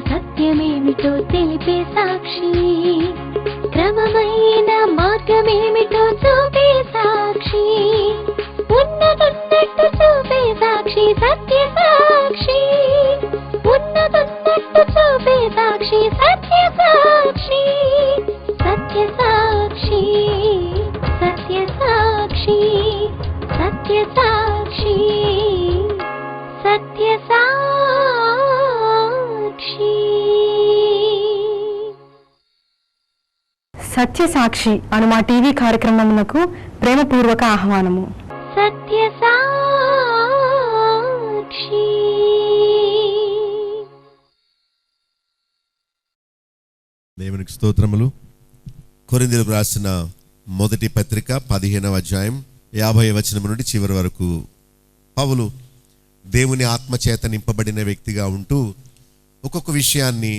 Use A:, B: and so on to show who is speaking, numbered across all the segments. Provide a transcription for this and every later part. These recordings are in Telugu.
A: సత్యమేమిటో తెలిపే సాక్షి, క్రమమైన మార్గమేమిటో చూపే సాక్షి, ఉన్నతున్నట్టు చూపే సాక్షి, సత్య సాక్షి, ఉన్నతున్నట్టు చూపే సాక్షి, సత్య సాక్షి, సత్య సాక్షి, సత్య సాక్షి, సత్య సాక్షి, సత్య సాక్షి.
B: సత్య సాక్షి అను మా టీవీ కార్యక్రమమునకు ప్రేమపూర్వక ఆహ్వానము.
A: సత్య సాక్షి.
C: దేవునికి స్తోత్రములు. కొరింథీయులకు రాసిన మొదటి పత్రిక 15వ అధ్యాయం 50వ వచనం నుండి చివరి వరకు పౌలు దేవుని ఆత్మచేత నింపబడిన వ్యక్తిగా ఉంటూ ఒక్కొక్క విషయాన్ని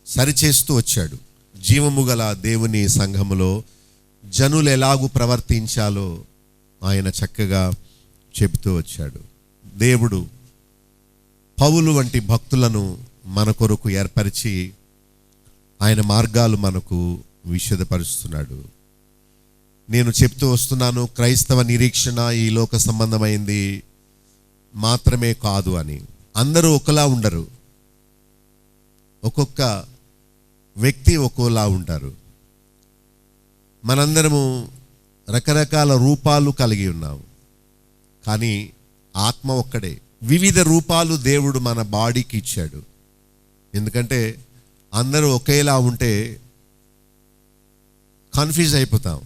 C: సరిచేస్తూ వచ్చాడు. జీవము గల దేవుని సంఘములో జనులు ఎలాగూ ప్రవర్తించాలో ఆయన చక్కగా చెబుతూ వచ్చాడు. దేవుడు పౌలు వంటి భక్తులను మన కొరకు ఏర్పరిచి ఆయన మార్గాలు మనకు విశదపరుస్తున్నాడు. నేను చెప్తూ వస్తున్నాను, క్రైస్తవ నిరీక్షణ ఈ లోక సంబంధమైంది మాత్రమే కాదు అని. అందరూ ఒకలా ఉండరు, ఒక్కొక్క వ్యక్తి ఒక్కోలా ఉంటారు. మనందరము రకరకాల రూపాలు కలిగి ఉన్నాము, కానీ ఆత్మ ఒక్కడే. వివిధ రూపాలు దేవుడు మన బాడీకి ఇచ్చాడు. ఎందుకంటే అందరూ ఒకేలా ఉంటే కన్ఫ్యూజ్ అయిపోతాం.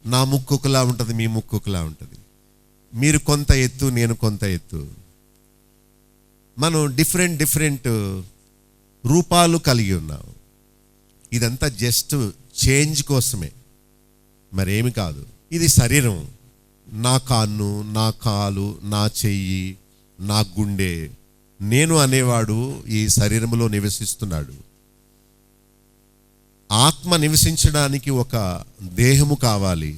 C: నా ముక్కు ఒకలా ఉంటుంది, మీ ముక్కు ఒకలా ఉంటుంది, మీరు కొంత ఎత్తు, నేను కొంత ఎత్తు, మనం డిఫరెంట్ రూపాలు కలిగి ఉన్నాం. ఇదంతా జస్ట్ చేంజ్ కోసమే, మరేమి కాదు. ఇది శరీరం. నా కాళ్ళు, నా కాలు, నా చెయ్యి, నా గుండె, నేను అనేవాడు ఈ శరీరంలో నివసిస్తున్నాడు. ఆత్మ నివసించడానికి ఒక దేహము కావాలి.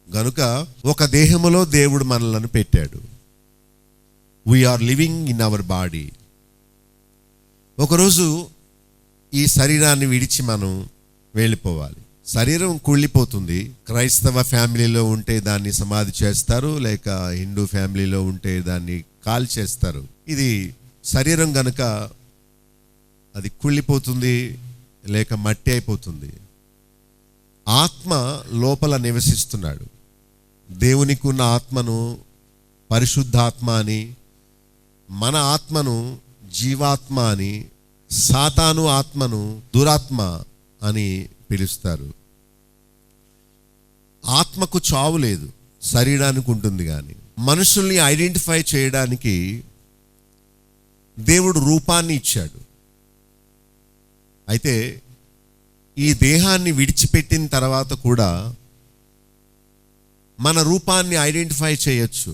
C: గనుక ఒక దేహములో దేవుడు మనలను పెట్టాడు. We are living in our body. ఒకరోజు ఈ శరీరాన్ని విడిచి మనం వెళ్ళిపోవాలి. శరీరం కుళ్ళిపోతుంది. క్రైస్తవ ఫ్యామిలీలో ఉంటే దాన్ని సమాధి చేస్తారు, లేక హిందూ ఫ్యామిలీలో ఉంటే దాన్ని కాల్ చేస్తారు. ఇది శరీరం గనుక అది కుళ్ళిపోతుంది, లేక మట్టి అయిపోతుంది. ఆత్మ లోపల నివసిస్తున్నాడు. దేవునికి ఉన్న ఆత్మను పరిశుద్ధాత్మ అని, మన ఆత్మను జీవాత్మ అని, సాతాను ఆత్మను దురాత్మ అని పిలుస్తారు. ఆత్మకు చావు లేదు, శరీరానికి ఉంటుంది. కానీ మనుషుల్ని ఐడెంటిఫై చేయడానికి దేవుడు రూపాన్ని ఇచ్చాడు. అయితే ఈ దేహాన్ని విడిచిపెట్టిన తర్వాత కూడా మన రూపాన్ని ఐడెంటిఫై చేయొచ్చు.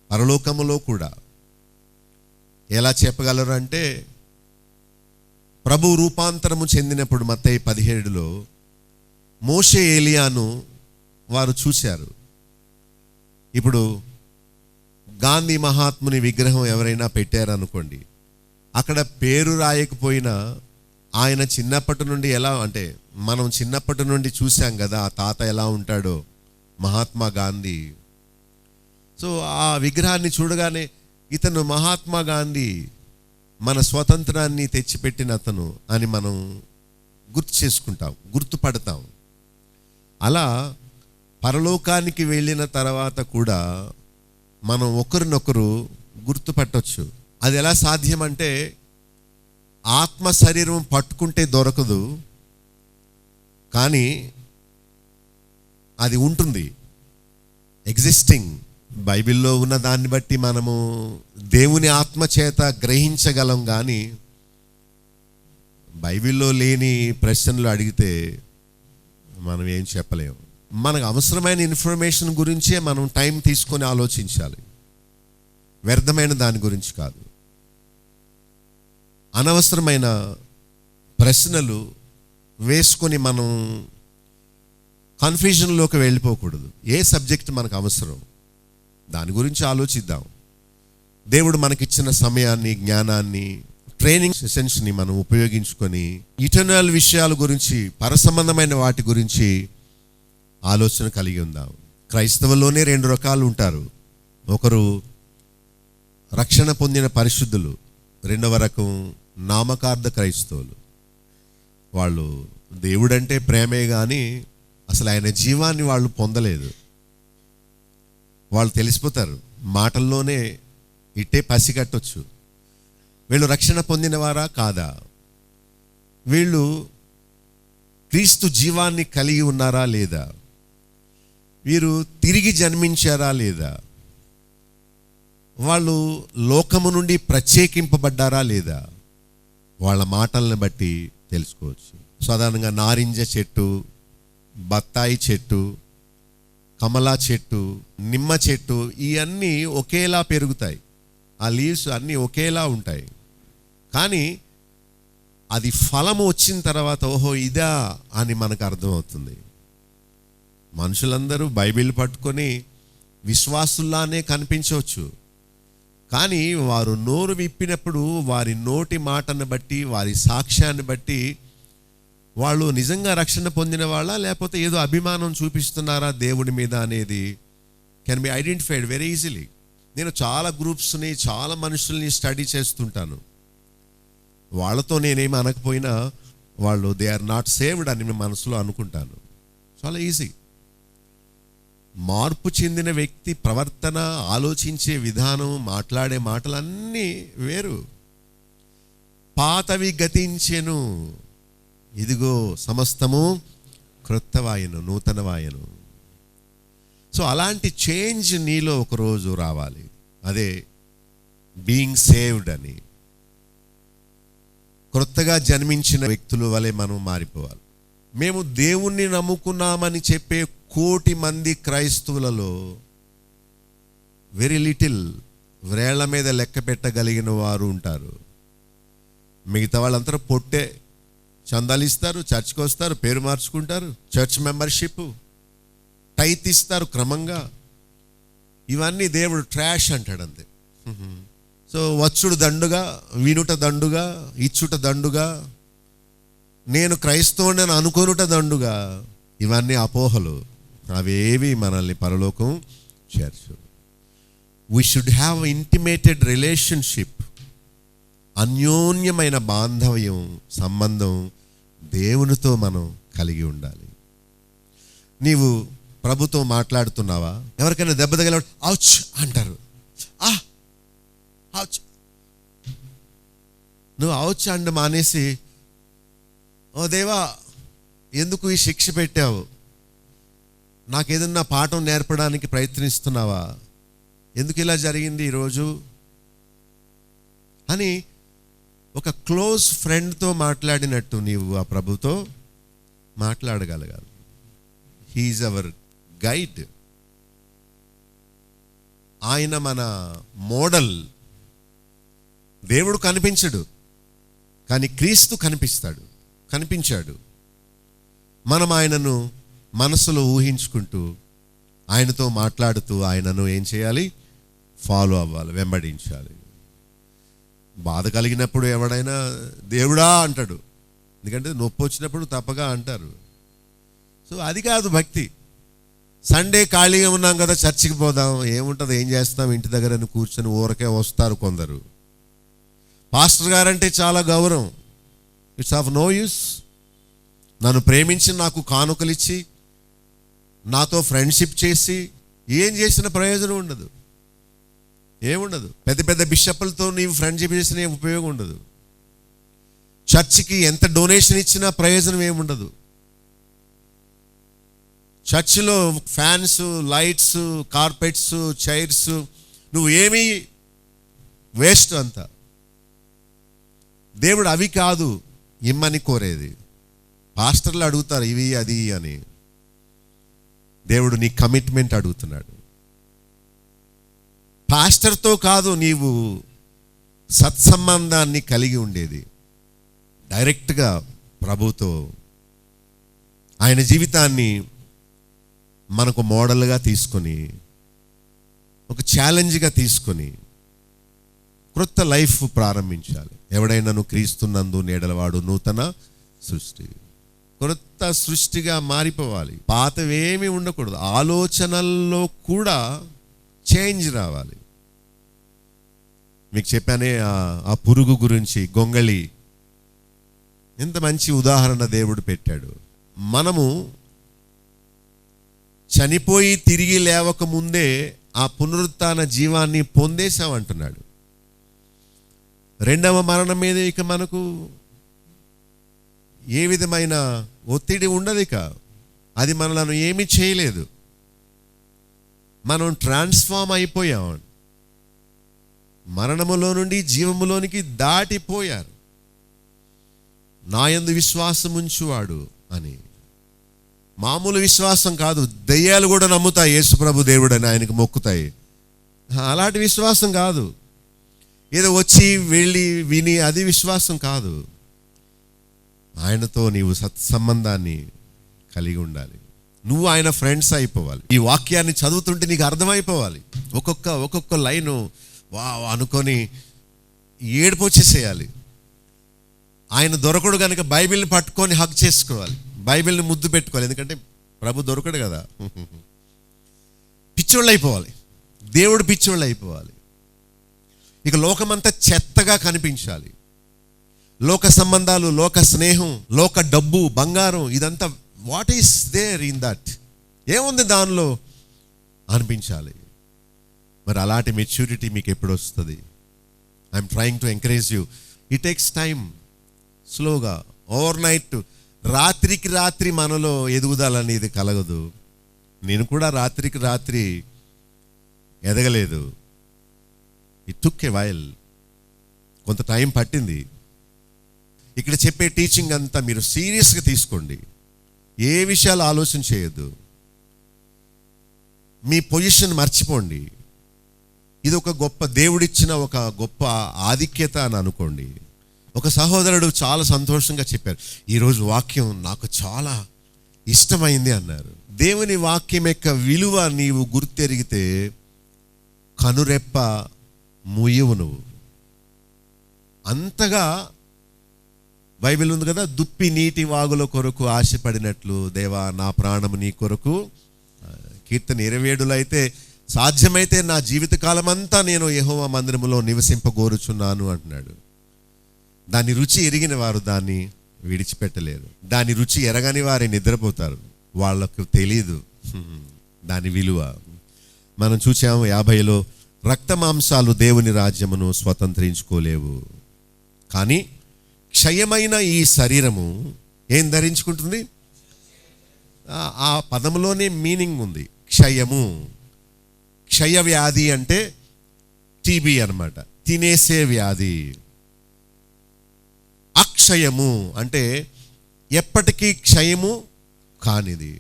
C: పరలోకములో కూడా ఎలా చెప్పగలరు అంటే, ప్రభు రూపాంతరము చెందినప్పుడు మత్తయి 17లో మోషే ఏలియాను వారు చూశారు. ఇప్పుడు గాంధీ మహాత్ముని విగ్రహం ఎవరైనా పెట్టారనుకోండి, అక్కడ పేరు రాయకపోయినా ఆయన చిన్నప్పటి నుండి ఎలా అంటే, మనం చిన్నప్పటి నుండి చూసాం కదా ఆ తాత ఎలా ఉంటాడో, మహాత్మా గాంధీ. సో ఆ విగ్రహాన్ని చూడగానే ఇతను మహాత్మా గాంధీ, మన స్వతంత్రాన్ని తెచ్చిపెట్టిన అతను అని మనం గుర్తు చేసుకుంటాం, గుర్తుపడతాం. అలా పరలోకానికి వెళ్ళిన తర్వాత కూడా మనం ఒకరినొకరు గుర్తుపట్టవచ్చు. అది ఎలా సాధ్యం అంటే, ఆత్మ శరీరం పట్టుకుంటే దొరకదు, కానీ అది ఉంటుంది, ఎగ్జిస్టింగ్. బైబిల్లో ఉన్న దాన్ని బట్టి మనము దేవుని ఆత్మ చేత గ్రహించగలం. కానీ బైబిల్లో లేని ప్రశ్నలు అడిగితే మనం ఏం చెప్పలేము. మనకు అవసరమైన ఇన్ఫర్మేషన్ గురించే మనం టైం తీసుకొని ఆలోచించాలి, వ్యర్థమైన దాని గురించి కాదు. అనవసరమైన ప్రశ్నలు వేసుకొని మనం కన్ఫ్యూజన్లోకి వెళ్ళిపోకూడదు. ఏ సబ్జెక్ట్ మనకు అవసరం దాని గురించి ఆలోచిద్దాం. దేవుడు మనకిచ్చిన సమయాన్ని, జ్ఞానాన్ని, ట్రైనింగ్ సెషన్స్ని మనం ఉపయోగించుకొని ఇటర్నల్ విషయాల గురించి, పరసంబంధమైన వాటి గురించి ఆలోచన కలిగి ఉందాం. క్రైస్తవుల్లోనే 2 రకాలు ఉంటారు. ఒకరు రక్షణ పొందిన పరిశుద్ధులు, రెండవ రకం నామకార్థ క్రైస్తవులు. వాళ్ళు దేవుడంటే ప్రేమే కానీ అసలు ఆయన జీవాన్ని వాళ్ళు పొందలేదు. వాళ్ళు తెలిసిపోతారు, మాటల్లోనే ఇట్టే పసిగట్టొచ్చు వీళ్ళు రక్షణ పొందినవారా కాదా, వీళ్ళు క్రీస్తు జీవాన్ని కలిగి ఉన్నారా లేదా, వీరు తిరిగి జన్మించారా లేదా, వాళ్ళు లోకము నుండి ప్రత్యేకింపబడ్డారా లేదా, వాళ్ళ మాటలను బట్టి తెలుసుకోవచ్చు. సాధారణంగా నారింజ చెట్టు, బత్తాయి చెట్టు, కమలా చెట్టు, నిమ్మ చెట్టు ఇవన్నీ ఒకేలా పెరుగుతాయి. ఆ లీవ్స్ అన్నీ ఒకేలా ఉంటాయి. కానీ అది ఫలము వచ్చిన తర్వాత ఓహో ఇదా అని మనకు అర్థమవుతుంది. మనుషులందరూ బైబిల్ పట్టుకొని విశ్వాసుల్లానే కనిపించవచ్చు, కానీ వారు నోరు విప్పినప్పుడు వారి నోటి మాటను బట్టి, వారి సాక్ష్యాన్ని బట్టి వాళ్ళు నిజంగా రక్షణ పొందిన వాళ్ళ లేకపోతే ఏదో అభిమానం చూపిస్తున్నారా దేవుడి మీద అనేది can be identified very easily. నేను చాలా గ్రూప్స్ని, చాలా మనుషుల్ని స్టడీ చేస్తుంటాను. వాళ్ళతో నేనేమి అనకపోయినా వాళ్ళు దే ఆర్ నాట్ సేవ్డ్ అని మనసులో అనుకుంటాను. చాలా ఈజీ. మార్పు చెందిన వ్యక్తి ప్రవర్తన, ఆలోచించే విధానం, మాట్లాడే మాటలన్నీ వేరు. పాతవి గతించెను, ఇదిగో సమస్తము క్రొత్తవాయను, నూతనవాయను. సో అలాంటి చేంజ్ నీలో ఒకరోజు రావాలి. అదే బీయింగ్ సేవ్డ్ అని. క్రొత్తగా జన్మించిన వ్యక్తుల వలె మనం మారిపోవాలి. మేము దేవుణ్ణి నమ్ముకున్నామని చెప్పే 1,000,000 మంది క్రైస్తవులలో వెరీ లిటిల్, వ్రేళ్ల మీద లెక్క పెట్టగలిగిన వారు ఉంటారు. మిగతా వాళ్ళంతా పొట్టే, చందాలు ఇస్తారు, చర్చ్కి వస్తారు, పేరు మార్చుకుంటారు, చర్చ్ మెంబర్షిప్, టైత్ ఇస్తారు క్రమంగా. ఇవన్నీ దేవుడు ట్రాష్ అంటాడు అంతే. సో వచ్చుడు దండుగా, వినుట దండుగా, ఇచ్చుట దండుగా, నేను క్రైస్తవుని అనుకొనుట దండుగా, ఇవన్నీ అపోహలు. అవేవి మనల్ని పరలోకం చేర్చు. We should have intimated relationship. అన్యోన్యమైన బాంధవ్యం, సంబంధం దేవునితో మనం కలిగి ఉండాలి. నీవు ప్రభుతో మాట్లాడుతున్నావా? ఎవరికైనా దెబ్బ తగిల ఔచ్ అంటారు. ఔచ్. నువ్వు ఔచ్ అండ మానేసి, ఓ దేవా ఎందుకు ఈ శిక్ష పెట్టావు, నాకేదన్నా పాఠం నేర్పడానికి ప్రయత్నిస్తున్నావా, ఎందుకు ఇలా జరిగింది ఈరోజు అని ఒక క్లోజ్ ఫ్రెండ్తో మాట్లాడినట్టు నీవు ఆ ప్రభుతో మాట్లాడగలగాలి. He is our guide. ఆయన మన మోడల్. దేవుడు కనిపించడు, కానీ క్రీస్తు కనిపించాడు. మనం ఆయనను మనసులో ఊహించుకుంటూ, ఆయనతో మాట్లాడుతూ ఆయనను ఏం చేయాలి? ఫాలో అవ్వాలి, వెంబడించాలి. బాధ కలిగినప్పుడు ఎవడైనా దేవుడా అంటాడు, ఎందుకంటే నొప్పి వచ్చినప్పుడు తప్పగా అంటారు. సో అది కాదు భక్తి. సండే ఖాళీగా ఉన్నాం కదా, చర్చికి పోదాం, ఏముంటుంది, ఏం చేస్తాం ఇంటి దగ్గర కూర్చొని ఊరకే వస్తారు కొందరు. పాస్టర్ గారంటే చాలా గౌరవం. It's of no use. నన్ను ప్రేమించి నాకు కానుకలిచ్చి నాతో ఫ్రెండ్షిప్ చేసి ఏం చేసిన ప్రయోజనం ఉండదు, ఏముండదు. పెద్ద పెద్ద బిషప్లతో నీవు ఫ్రెండ్షిప్ చేసిన ఉపయోగం ఉండదు. చర్చికి ఎంత డొనేషన్ ఇచ్చినా ప్రయోజనం ఏముండదు. చర్చిలో ఫ్యాన్స్, లైట్స్, కార్పెట్స్, చైర్స్, నువ్వు ఏమీ వేస్ట్ అంతా. దేవుడు అవి కాదు ఇమ్మని కోరేది. పాస్టర్లు అడుగుతారు ఇవి అది అని. దేవుడు నీ కమిట్మెంట్ అడుగుతున్నాడు. పాస్టర్తో కాదు నీవు సత్సంబంధాన్ని కలిగి ఉండేది, డైరెక్ట్గా ప్రభుతో. ఆయన జీవితాన్ని మనకు మోడల్గా తీసుకొని, ఒక ఛాలెంజ్గా తీసుకొని క్రొత్త లైఫ్ ప్రారంభించాలి. ఎవడైనాను క్రీస్తునందు నీడలవాడు నూతన సృష్టి, క్రొత్త సృష్టిగా మారిపోవాలి. పాతవేమీ ఉండకూడదు. ఆలోచనల్లో కూడా చేంజ్ రావాలి. మీకు చెప్పానే ఆ పురుగు గురించి, గొంగళి, ఎంత మంచి ఉదాహరణ దేవుడు పెట్టాడు. మనము చనిపోయి తిరిగి లేవక ముందే ఆ పునరుత్థాన జీవాన్ని పొందేశామంటున్నాడు. రెండవ మరణం మీద ఇక మనకు ఏ విధమైన ఒత్తిడి ఉండదు. ఇక అది మనలను ఏమీ చేయలేదు. మనం ట్రాన్స్ఫార్మ్ అయిపోయాం. మరణములో నుండి జీవములోనికి దాటిపోయారు. నా యందు విశ్వాసం ఉంచువాడు అని. మామూలు విశ్వాసం కాదు, దయ్యాలు కూడా నమ్ముతాయి యేసుప్రభు దేవుడు అని, ఆయనకు మొక్కుతాయి. అలాంటి విశ్వాసం కాదు. ఏదో వచ్చి వెళ్ళి విని అది విశ్వాసం కాదు. ఆయనతో నీవు సత్సంబంధాన్ని కలిగి ఉండాలి. నువ్వు ఆయన ఫ్రెండ్స్ అయిపోవాలి. ఈ వాక్యాన్ని చదువుతుంటే నీకు అర్థమైపోవాలి. ఒక్కొక్క లైను వా అనుకొని ఏడుపు వచ్చేసేయాలి. ఆయన దొరకడు కనుక బైబిల్ని పట్టుకొని హగ్ చేసుకోవాలి, బైబిల్ని ముద్దు పెట్టుకోవాలి. ఎందుకంటే ప్రభు దొరకడు కదా. పిచ్చోళ్ళు అయిపోవాలి, దేవుడు పిచ్చోళ్ళు అయిపోవాలి. ఇక లోకమంతా చెత్తగా కనిపించాలి. లోక సంబంధాలు, లోక స్నేహం, లోక డబ్బు, బంగారం, ఇదంతా what is there in that, ఏముంది దానిలో అనిపించాలి. మరి అలాంటి మెచ్యూరిటీ మీకు ఎప్పుడు వస్తుంది? I'm trying to encourage you. It takes time. స్లోగా, ఓవర్ నైట్, రాత్రికి రాత్రి మనలో ఎదుగుదల అనేది కలగదు. నేను కూడా రాత్రికి రాత్రి ఎదగలేదు. It took a while. కొంత టైం పట్టింది. ఇక్కడ చెప్పే టీచింగ్ అంతా మీరు సీరియస్గా తీసుకోండి. ఏ విషయాలు ఆలోచన చేయొద్దు. మీ పొజిషన్ మర్చిపోండి. ఇది ఒక గొప్ప దేవుడిచ్చిన ఒక గొప్ప ఆధిక్యత అని అనుకోండి. ఒక సహోదరుడు చాలా సంతోషంగా చెప్పారు, ఈరోజు వాక్యం నాకు చాలా ఇష్టమైంది అన్నారు. దేవుని వాక్యం యొక్క విలువ నీవు గుర్తెరిగితే కనురెప్ప ముయ్యవు నువ్వు. అంతగా బైబిల్ ఉంది కదా, దుప్పి నీటి వాగుల కొరకు ఆశపడినట్లు దేవా నా ప్రాణము నీ కొరకు. కీర్తన 27లో అయితే సాధ్యమైతే నా జీవితకాలం అంతా నేను యెహోవా మందిరములో నివసింపగోరుచున్నాను అంటున్నాడు. దాని రుచి ఎరిగిన వారు దాన్ని విడిచిపెట్టలేరు. దాని రుచి ఎరగని వారి నిద్రపోతారు, వాళ్ళకు తెలీదు దాని విలువ. మనం చూసాము 50లో, రక్త మాంసాలు దేవుని రాజ్యమును స్వతంత్రించుకోలేవు, కానీ క్షయమైన ఈ శరీరము ఏం ధరించుకుంటుంది? ఆ పదంలోనే మీనింగ్ ఉంది, క్షయము. క్షయ వ్యాధి అంటే టీబీ అన్నమాట, తినేసే వ్యాధి. అక్షయము అంటే ఎప్పటికీ క్షయము కానిది.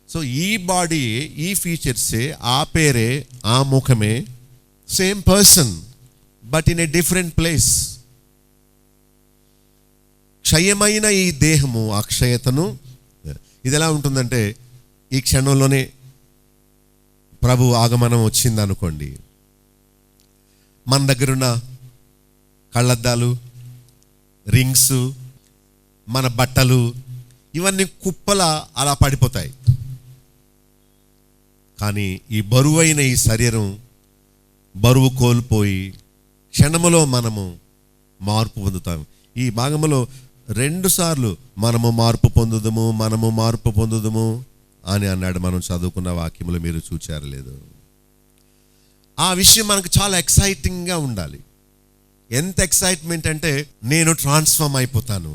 C: సో ఈ బాడీ, ఈ ఫీచర్సే, ఆ పేరే, ఆ ముఖమే, same person but in a different place. క్షయమైన ఈ దేహము అక్షయతను, ఇది ఎలా ఉంటుందంటే ఈ క్షణంలోనే ప్రభు ఆగమనం వచ్చింది అనుకోండి, మన దగ్గరున్న కళ్ళద్దాలు, రింగ్స్, మన బట్టలు, ఇవన్నీ కుప్పల అలా పడిపోతాయి. కానీ ఈ బరువైన ఈ శరీరం బరువు కోల్పోయి క్షణములో మనము మార్పు పొందుతాం. ఈ భాగములో 2 సార్లు మనము మార్పు పొందుదుము అని అన్నాడు. మనం చదువుకున్న వాక్యములు మీరు చూచారు లేదు? ఆ విషయం మనకు చాలా ఎక్సైటింగ్గా ఉండాలి. ఎంత ఎక్సైట్మెంట్ అంటే, నేను ట్రాన్స్ఫార్మ్ అయిపోతాను,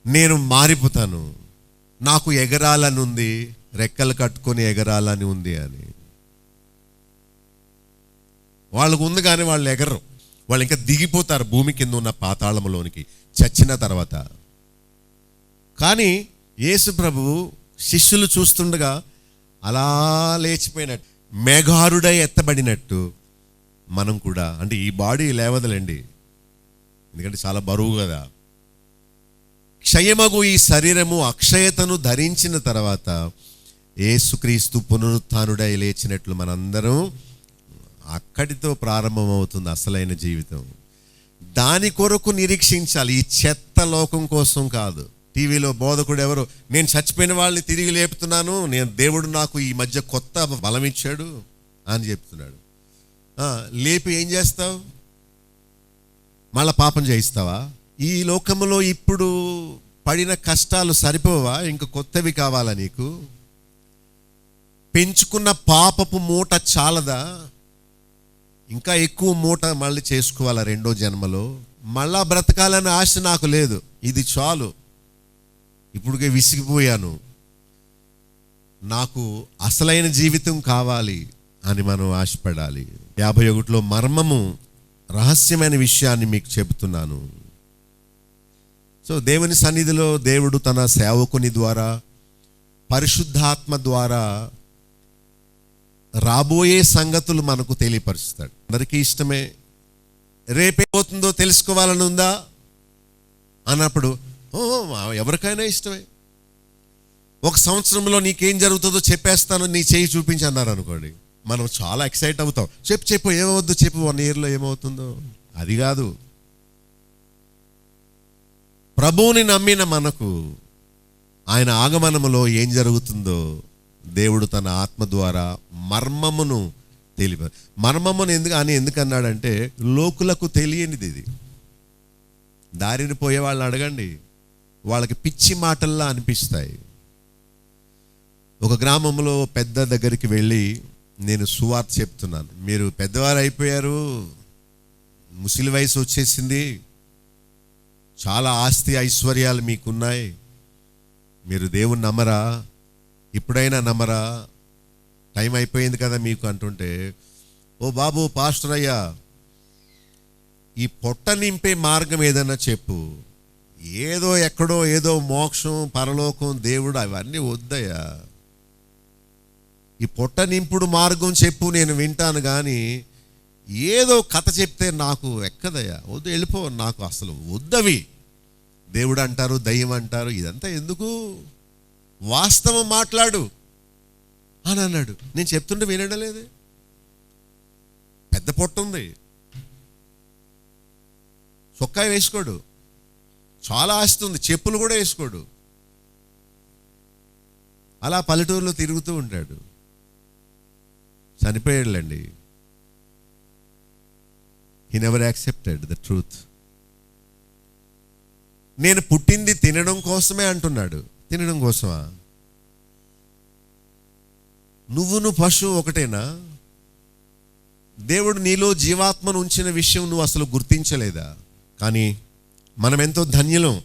C: నేను మారిపోతాను, నాకు ఎగరాలని ఉంది, రెక్కలు కట్టుకొని ఎగరాలని ఉంది అని. వాళ్ళకు ఉంది కానీ వాళ్ళు ఎగరరు. వాళ్ళు ఇంకా దిగిపోతారు భూమి కింద ఉన్న పాతాళములోనికి చచ్చిన తర్వాత. కానీ యేసు ప్రభువు శిష్యులు చూస్తుండగా అలా లేచిపోయినట్టు, మేఘారుడై ఎత్తబడినట్టు మనం కూడా, అంటే ఈ బాడీ లేవదలండి, ఎందుకంటే చాలా బరువు కదా. క్షయమగు ఈ శరీరము అక్షయతను ధరించిన తర్వాత యేసుక్రీస్తు పునరుత్థానుడై లేచినట్లు మనందరం అక్కడితో ప్రారంభమవుతుంది అసలైన జీవితం. దాని కొరకు నిరీక్షించాలి, ఈ చెత్త లోకం కోసం కాదు. టీవీలో బోధకుడు ఎవరు, నేను చచ్చిపోయిన వాళ్ళని తిరిగి లేపుతున్నాను, దేవుడు నాకు ఈ మధ్య కొత్త బలం ఇచ్చాడు అని చెప్తున్నాడు. లేపి ఏం చేస్తావు? మళ్ళా పాపం చేయిస్తావా? ఈ లోకంలో ఇప్పుడు పడిన కష్టాలు సరిపోవా? ఇంక కొత్తవి కావాలా నీకు? పెంచుకున్న పాపపు మూట చాలదా? ఇంకా ఎక్కువ మూట మళ్ళీ చేసుకోవాలా రెండో జన్మలో? మళ్ళా బ్రతకాలని ఆశ నాకు లేదు, ఇది చాలు, ఇప్పుడుకే విసిగిపోయాను, నాకు అసలైన జీవితం కావాలి అని మనం ఆశపడాలి. 51లో మర్మము, రహస్యమైన విషయాన్ని మీకు చెబుతున్నాను. సో దేవుని సన్నిధిలో దేవుడు తన సేవకుని ద్వారా, పరిశుద్ధాత్మ ద్వారా రాబోయే సంగతులు మనకు తెలియపరుస్తాడు. అందరికీ ఇష్టమే. రేపేమవుతుందో తెలుసుకోవాలని ఉందా అన్నప్పుడు ఎవరికైనా ఇష్టమే. ఒక సంవత్సరంలో నీకేం జరుగుతుందో చెప్పేస్తాను, నీ చేయి చూపించి అన్నారు అనుకోండి, మనం చాలా ఎక్సైట్ అవుతాం. చెప్పు ఏమవుద్దు చెప్పు, 1 yearలో ఏమవుతుందో. అది కాదు, ప్రభువుని నమ్మిన మనకు ఆయన ఆగమనములో ఏం జరుగుతుందో దేవుడు తన ఆత్మ ద్వారా మర్మమును మర్మమును ఎందుకన్నాడంటే లోకులకు తెలియనిది ఇది. దారిని పోయే వాళ్ళని అడగండి, వాళ్ళకి పిచ్చి మాటల్లా అనిపిస్తాయి. ఒక గ్రామంలో పెద్ద దగ్గరికి వెళ్ళి నేను సువార్త చెప్తున్నాను. మీరు పెద్దవారు అయిపోయారు, ముసలి వయసు వచ్చేసింది, చాలా ఆస్తి ఐశ్వర్యాలు మీకున్నాయి, మీరు దేవుణ్ణి నమ్మరా, ఇప్పుడైనా నమ్మరా, టైం అయిపోయింది కదా మీకు అంటుంటే, ఓ బాబు పాస్టర్ అయ్యా, ఈ పొట్ట నింపే మార్గం ఏదన్నా చెప్పు, ఏదో ఎక్కడో ఏదో మోక్షం పరలోకం దేవుడు అవన్నీ వద్దయ్యా, ఈ పొట్ట నింపుడు మార్గం చెప్పు, నేను వింటాను, కానీ ఏదో కథ చెప్తే నాకు ఎక్కదయ్యా, వద్దు, వెళ్ళిపో, నాకు అసలు వద్దవి. దేవుడు అంటారు, దయ్యం అంటారు, ఇదంతా ఎందుకు, వాస్తవం మాట్లాడు అని అన్నాడు. నేను చెప్తుంటే వినడం లేదే, పెద్ద పొట్ట ఉంది, చొక్కా వేసుకోడు, చాలా ఆస్తి ఉంది, చెప్పులు కూడా వేసుకోడు, అలా పల్లెటూరులో తిరుగుతూ ఉంటాడు. చనిపోయాడులేండి. He never accepted the truth. నేను పుట్టింది తినడం కోసమే అంటున్నాడు. తినడం కోసమా? నువ్వు పశువు ఒకటేనా? దేవుడు నీలో జీవాత్మను ఉంచిన విషయం నువ్వు అసలు గుర్తించలేదా? కానీ మనం ఎంతో ధన్యులం,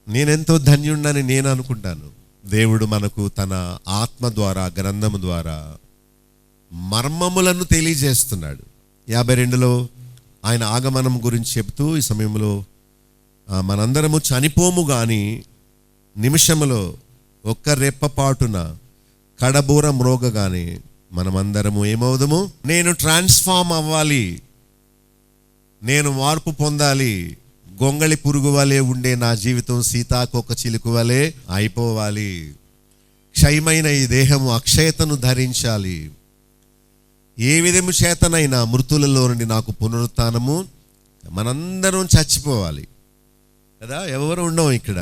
C: నేనెంతో ధన్యుణ్ణని నేను అనుకుంటాను. దేవుడు మనకు తన ఆత్మ ద్వారా, గ్రంథము ద్వారా మర్మములను తెలియజేస్తున్నాడు. 52లో ఆయన ఆగమనం గురించి చెబుతూ, ఈ సమయంలో మనందరము చనిపోము గాని నిమిషములో ఒక్క రెప్పపాటున కడబూర మ్రోగగానే మనమందరము ఏమవుదము? నేను ట్రాన్స్ఫార్మ్ అవ్వాలి, నేను మార్పు పొందాలి, గొంగళి పురుగు వలె ఉండే నా జీవితం సీతాకోక చిలుకు వలె అయిపోవాలి, క్షయమైన ఈ దేహము అక్షయతను ధరించాలి, ఏ విధము చేతనైనా మృతులలో నుండి నాకు పునరుత్థానము. మనందరం చచ్చిపోవాలి కదా, ఎవరు ఉండవు ఇక్కడ.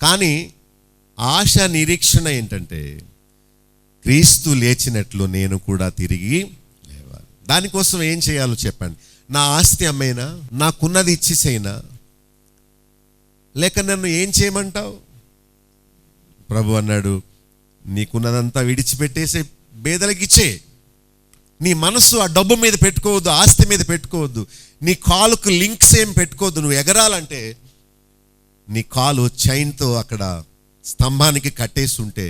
C: కానీ ఆశ, నిరీక్షణ ఏంటంటే క్రీస్తు లేచినట్లు నేను కూడా తిరిగి లేవాలి. దానికోసం ఏం చేయాలో చెప్పండి. నా ఆస్తి అమ్మేనా, నాకున్నది ఇచ్చేసేనా, లేక నన్ను ఏం చేయమంటావు? ప్రభు అన్నాడు, నీకున్నదంతా విడిచిపెట్టేసే, బేదలకి ఇచ్చే. నీ మనసు ఆ డబ్బు మీద పెట్టుకోవద్దు, ఆస్తి మీద పెట్టుకోవద్దు, నీ కాలుకు లింక్స్ ఏం పెట్టుకోవద్దు. నువ్వు ఎగరాలంటే నీ కాలు చైన్తో అక్కడ స్తంభానికి కట్టేసి ఉంటే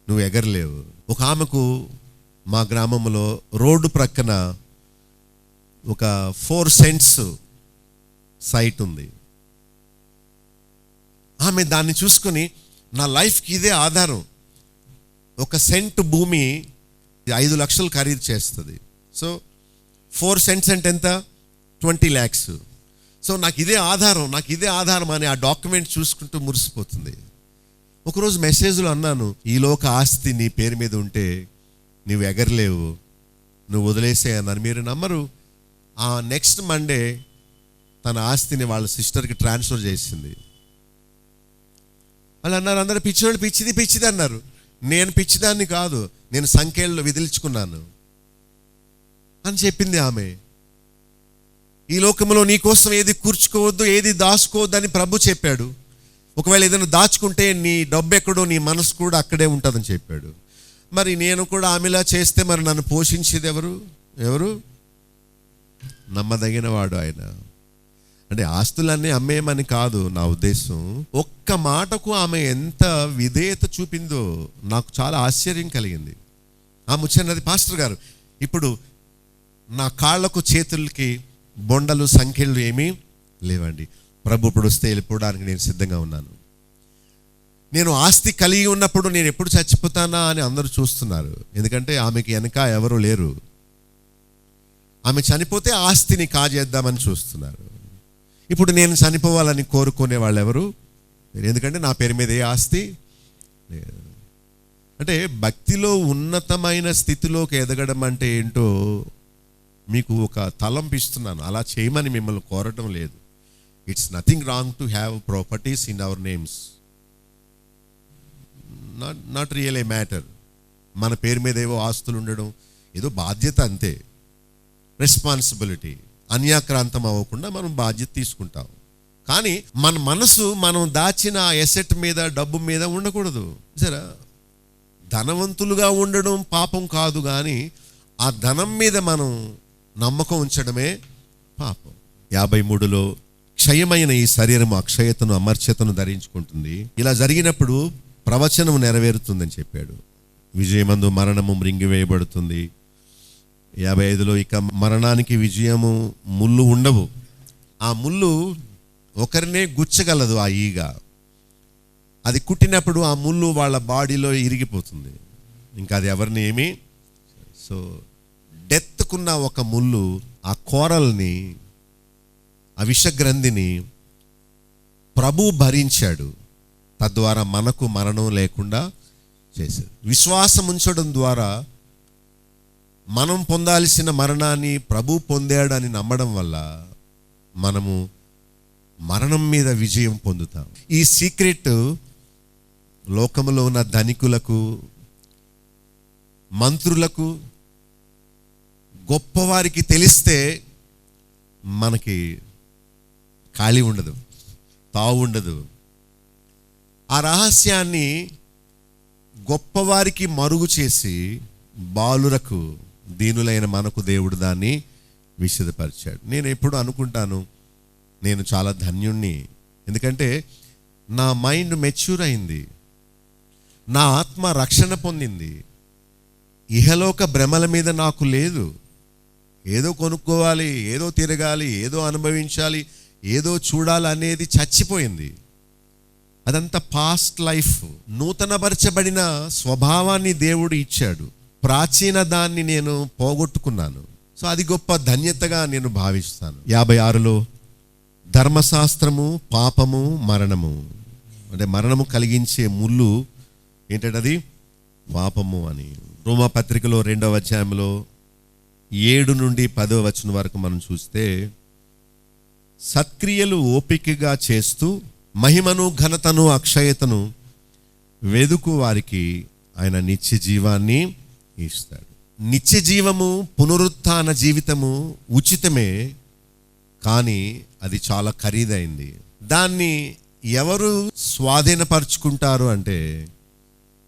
C: నువ్వు ఎగరలేవు. ఒక ఆమెకు మా గ్రామంలో రోడ్డు ప్రక్కన ఒక 4 cents సైట్ ఉంది. ఆమె దాన్ని చూసుకొని, నా లైఫ్కి ఇదే ఆధారం, 1 సెంట్ భూమి 5 లక్షలు ఖరీదు చేస్తుంది. సో 4 cents అంటే ఎంత? 20 lakhs. సో నాకు ఇదే ఆధారం, నాకు ఇదే ఆధారం అని ఆ డాక్యుమెంట్ చూసుకుంటూ మురిసిపోతుంది. ఒకరోజు మెసేజ్లో అన్నాను, ఈ లోక ఆస్తి నీ పేరు మీద ఉంటే నువ్వు ఎగరలేవు, నువ్వు వదిలేసే అన్నారు. మీరు నమ్మరు, ఆ నెక్స్ట్ మండే తన ఆస్తిని వాళ్ళ సిస్టర్కి ట్రాన్స్ఫర్ చేసింది. వాళ్ళు అన్నారు, అందరూ పిచ్చివాళ్ళు, పిచ్చిది అన్నారు. నేను పిచ్చిదాన్ని కాదు, నేను సంఖ్యల్లో విదిల్చుకున్నాను అని చెప్పింది ఆమె. ఈ లోకంలో నీ కోసం ఏది కూర్చుకోవద్దు, ఏది దాచుకోవద్దు అని ప్రభు చెప్పాడు. ఒకవేళ ఏదైనా దాచుకుంటే నీ డబ్బు ఎక్కడో నీ మనసు కూడా అక్కడే ఉంటుందని చెప్పాడు. మరి నేను కూడా ఆమెలా చేస్తే మరి నన్ను పోషించేది ఎవరు? నమ్మదగిన వాడు ఆయన. అంటే ఆస్తులన్నీ అమ్మేయమని కాదు నా ఉద్దేశం. ఒక్క మాటకు ఆమె ఎంత విధేయత చూపిందో నాకు చాలా ఆశ్చర్యం కలిగింది. ఆమె వచ్చినది, పాస్టర్ గారు ఇప్పుడు నా కాళ్లకు చేతులకి బొండలు సంఖ్యలు ఏమీ లేవండి, ప్రభు ఇప్పుడు వస్తే వెళ్ళిపోవడానికి నేను సిద్ధంగా ఉన్నాను. నేను ఆస్తి కలిగి ఉన్నప్పుడు నేను ఎప్పుడు చచ్చిపోతానా అని అందరూ చూస్తున్నారు. ఎందుకంటే ఆమెకి వెనక ఎవరు లేరు. ఆమె చనిపోతే ఆస్తిని కాజేద్దామని చూస్తున్నారు. ఇప్పుడు నేను చనిపోవాలని కోరుకునే వాళ్ళు ఎవరు? ఎందుకంటే నా పేరు మీద ఏ ఆస్తి లేదు. అంటే భక్తిలో ఉన్నతమైన స్థితిలోకి ఎదగడం అంటే ఏంటో మీకు ఒక తలంపు ఇస్తున్నాను. అలా చేయమని మిమ్మల్ని కోరటం లేదు. It's nothing wrong to have properties in our names, not real A matter. మన పేరు మీద ఏవో ఆస్తులు ఉండడం ఏదో బాధ్యత, అంతే, రెస్పాన్సిబిలిటీ. అన్యాక్రాంతం అవ్వకుండా మనం బాధ్యత తీసుకుంటాం. కానీ మన మనసు మనం దాచిన ఎసెట్ మీద, డబ్బు మీద ఉండకూడదు. సరే, ధనవంతులుగా ఉండడం పాపం కాదు, కానీ ఆ ధనం మీద మనం నమ్మకం ఉంచడమే పాపం. 53లో క్షయమైన ఈ శరీరము అక్షయతను అమర్చతను ధరించుకుంటుంది. ఇలా జరిగినప్పుడు ప్రవచనం నెరవేరుతుందని చెప్పాడు. విజయమందు మరణము మృంగివేయబడుతుంది. 55లో ఇక మరణానికి విజయము ముళ్ళు ఉండవు. ఆ ముళ్ళు ఒకరినే గుచ్చగలదు. ఆ ఈగ అది కుట్టినప్పుడు ఆ ముళ్ళు వాళ్ళ బాడీలో ఇరిగిపోతుంది, ఇంకా అది ఎవరిని ఏమి. సో డెత్కున్న ఒక ముళ్ళు ఆ కోరల్ని, ఆ విషగ్రంథిని ప్రభు భరించాడు. తద్వారా మనకు మరణం లేకుండా చేశాడు. విశ్వాసం ఉంచడం ద్వారా మనం పొందాల్సిన మరణాన్ని ప్రభు పొందాడని నమ్మడం వల్ల మనము మరణం మీద విజయం పొందుతాం. ఈ సీక్రెట్ లోకములో ఉన్న ధనికులకు, మంత్రులకు, గొప్పవారికి తెలిస్తే మనకి ఖాళీ ఉండదు, తావు ఉండదు. ఆ రహస్యాన్ని గొప్పవారికి మరుగు చేసి బాలురకు, దీనులైన మనకు దేవుడు దాన్ని విశదపరిచాడు. నేను ఎప్పుడు అనుకుంటాను, నేను చాలా ధన్యుణ్ణి. ఎందుకంటే నా మైండ్ మెచ్యూర్ అయింది, నా ఆత్మ రక్షణ పొందింది. ఇహలోక భ్రమల మీద నాకు లేదు. ఏదో కొనుక్కోవాలి, ఏదో తిరగాలి, ఏదో అనుభవించాలి, ఏదో చూడాలి అనేది చచ్చిపోయింది. అదంతా పాస్ట్ లైఫ్. నూతనపరచబడిన స్వభావాన్ని దేవుడు ఇచ్చాడు. ప్రాచీన దాన్ని నేను పోగొట్టుకున్నాను. సో అది గొప్ప ధన్యతగా నేను భావిస్తాను. 56లో ధర్మశాస్త్రము, పాపము, మరణము. అంటే మరణము కలిగించే ముళ్ళు ఏంటంటే అది పాపము అని. రోమాపత్రికలో 2వ అధ్యాయంలో 7 నుండి 10వ వచనం వరకు మనం చూస్తే, సత్క్రియలు ఓపికగా చేస్తూ మహిమను, ఘనతను, అక్షయతను వెదుకు వారికి ఆయన నిత్య జీవాన్ని ఇస్తాడు. నిత్య జీవము, పునరుత్థాన జీవితము ఉచితమే, కానీ అది చాలా ఖరీదైంది. దాన్ని ఎవరు స్వాధీనపరుచుకుంటారు అంటే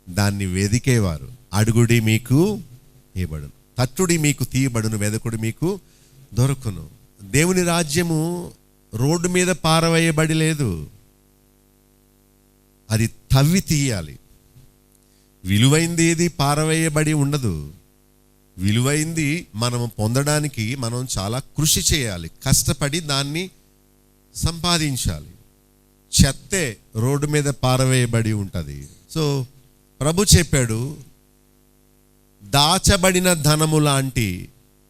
C: దాన్ని వెదికేవారు. అడుగుడి మీకు ఇవ్వబడును, తట్టుడి మీకు తీయబడును, వెదకుడి మీకు దొరకును. దేవుని రాజ్యము రోడ్డు మీద పారవేయబడి లేదు, అది తవ్వి తీయాలి. విలువైంది ఏది పారవేయబడి ఉండదు. విలువైంది మనము పొందడానికి మనం చాలా కృషి చేయాలి, కష్టపడి దాన్ని సంపాదించాలి. చెత్తే రోడ్డు మీద పారవేయబడి ఉంటుంది. సో ప్రభు చెప్పాడు, దాచబడిన ధనము లాంటి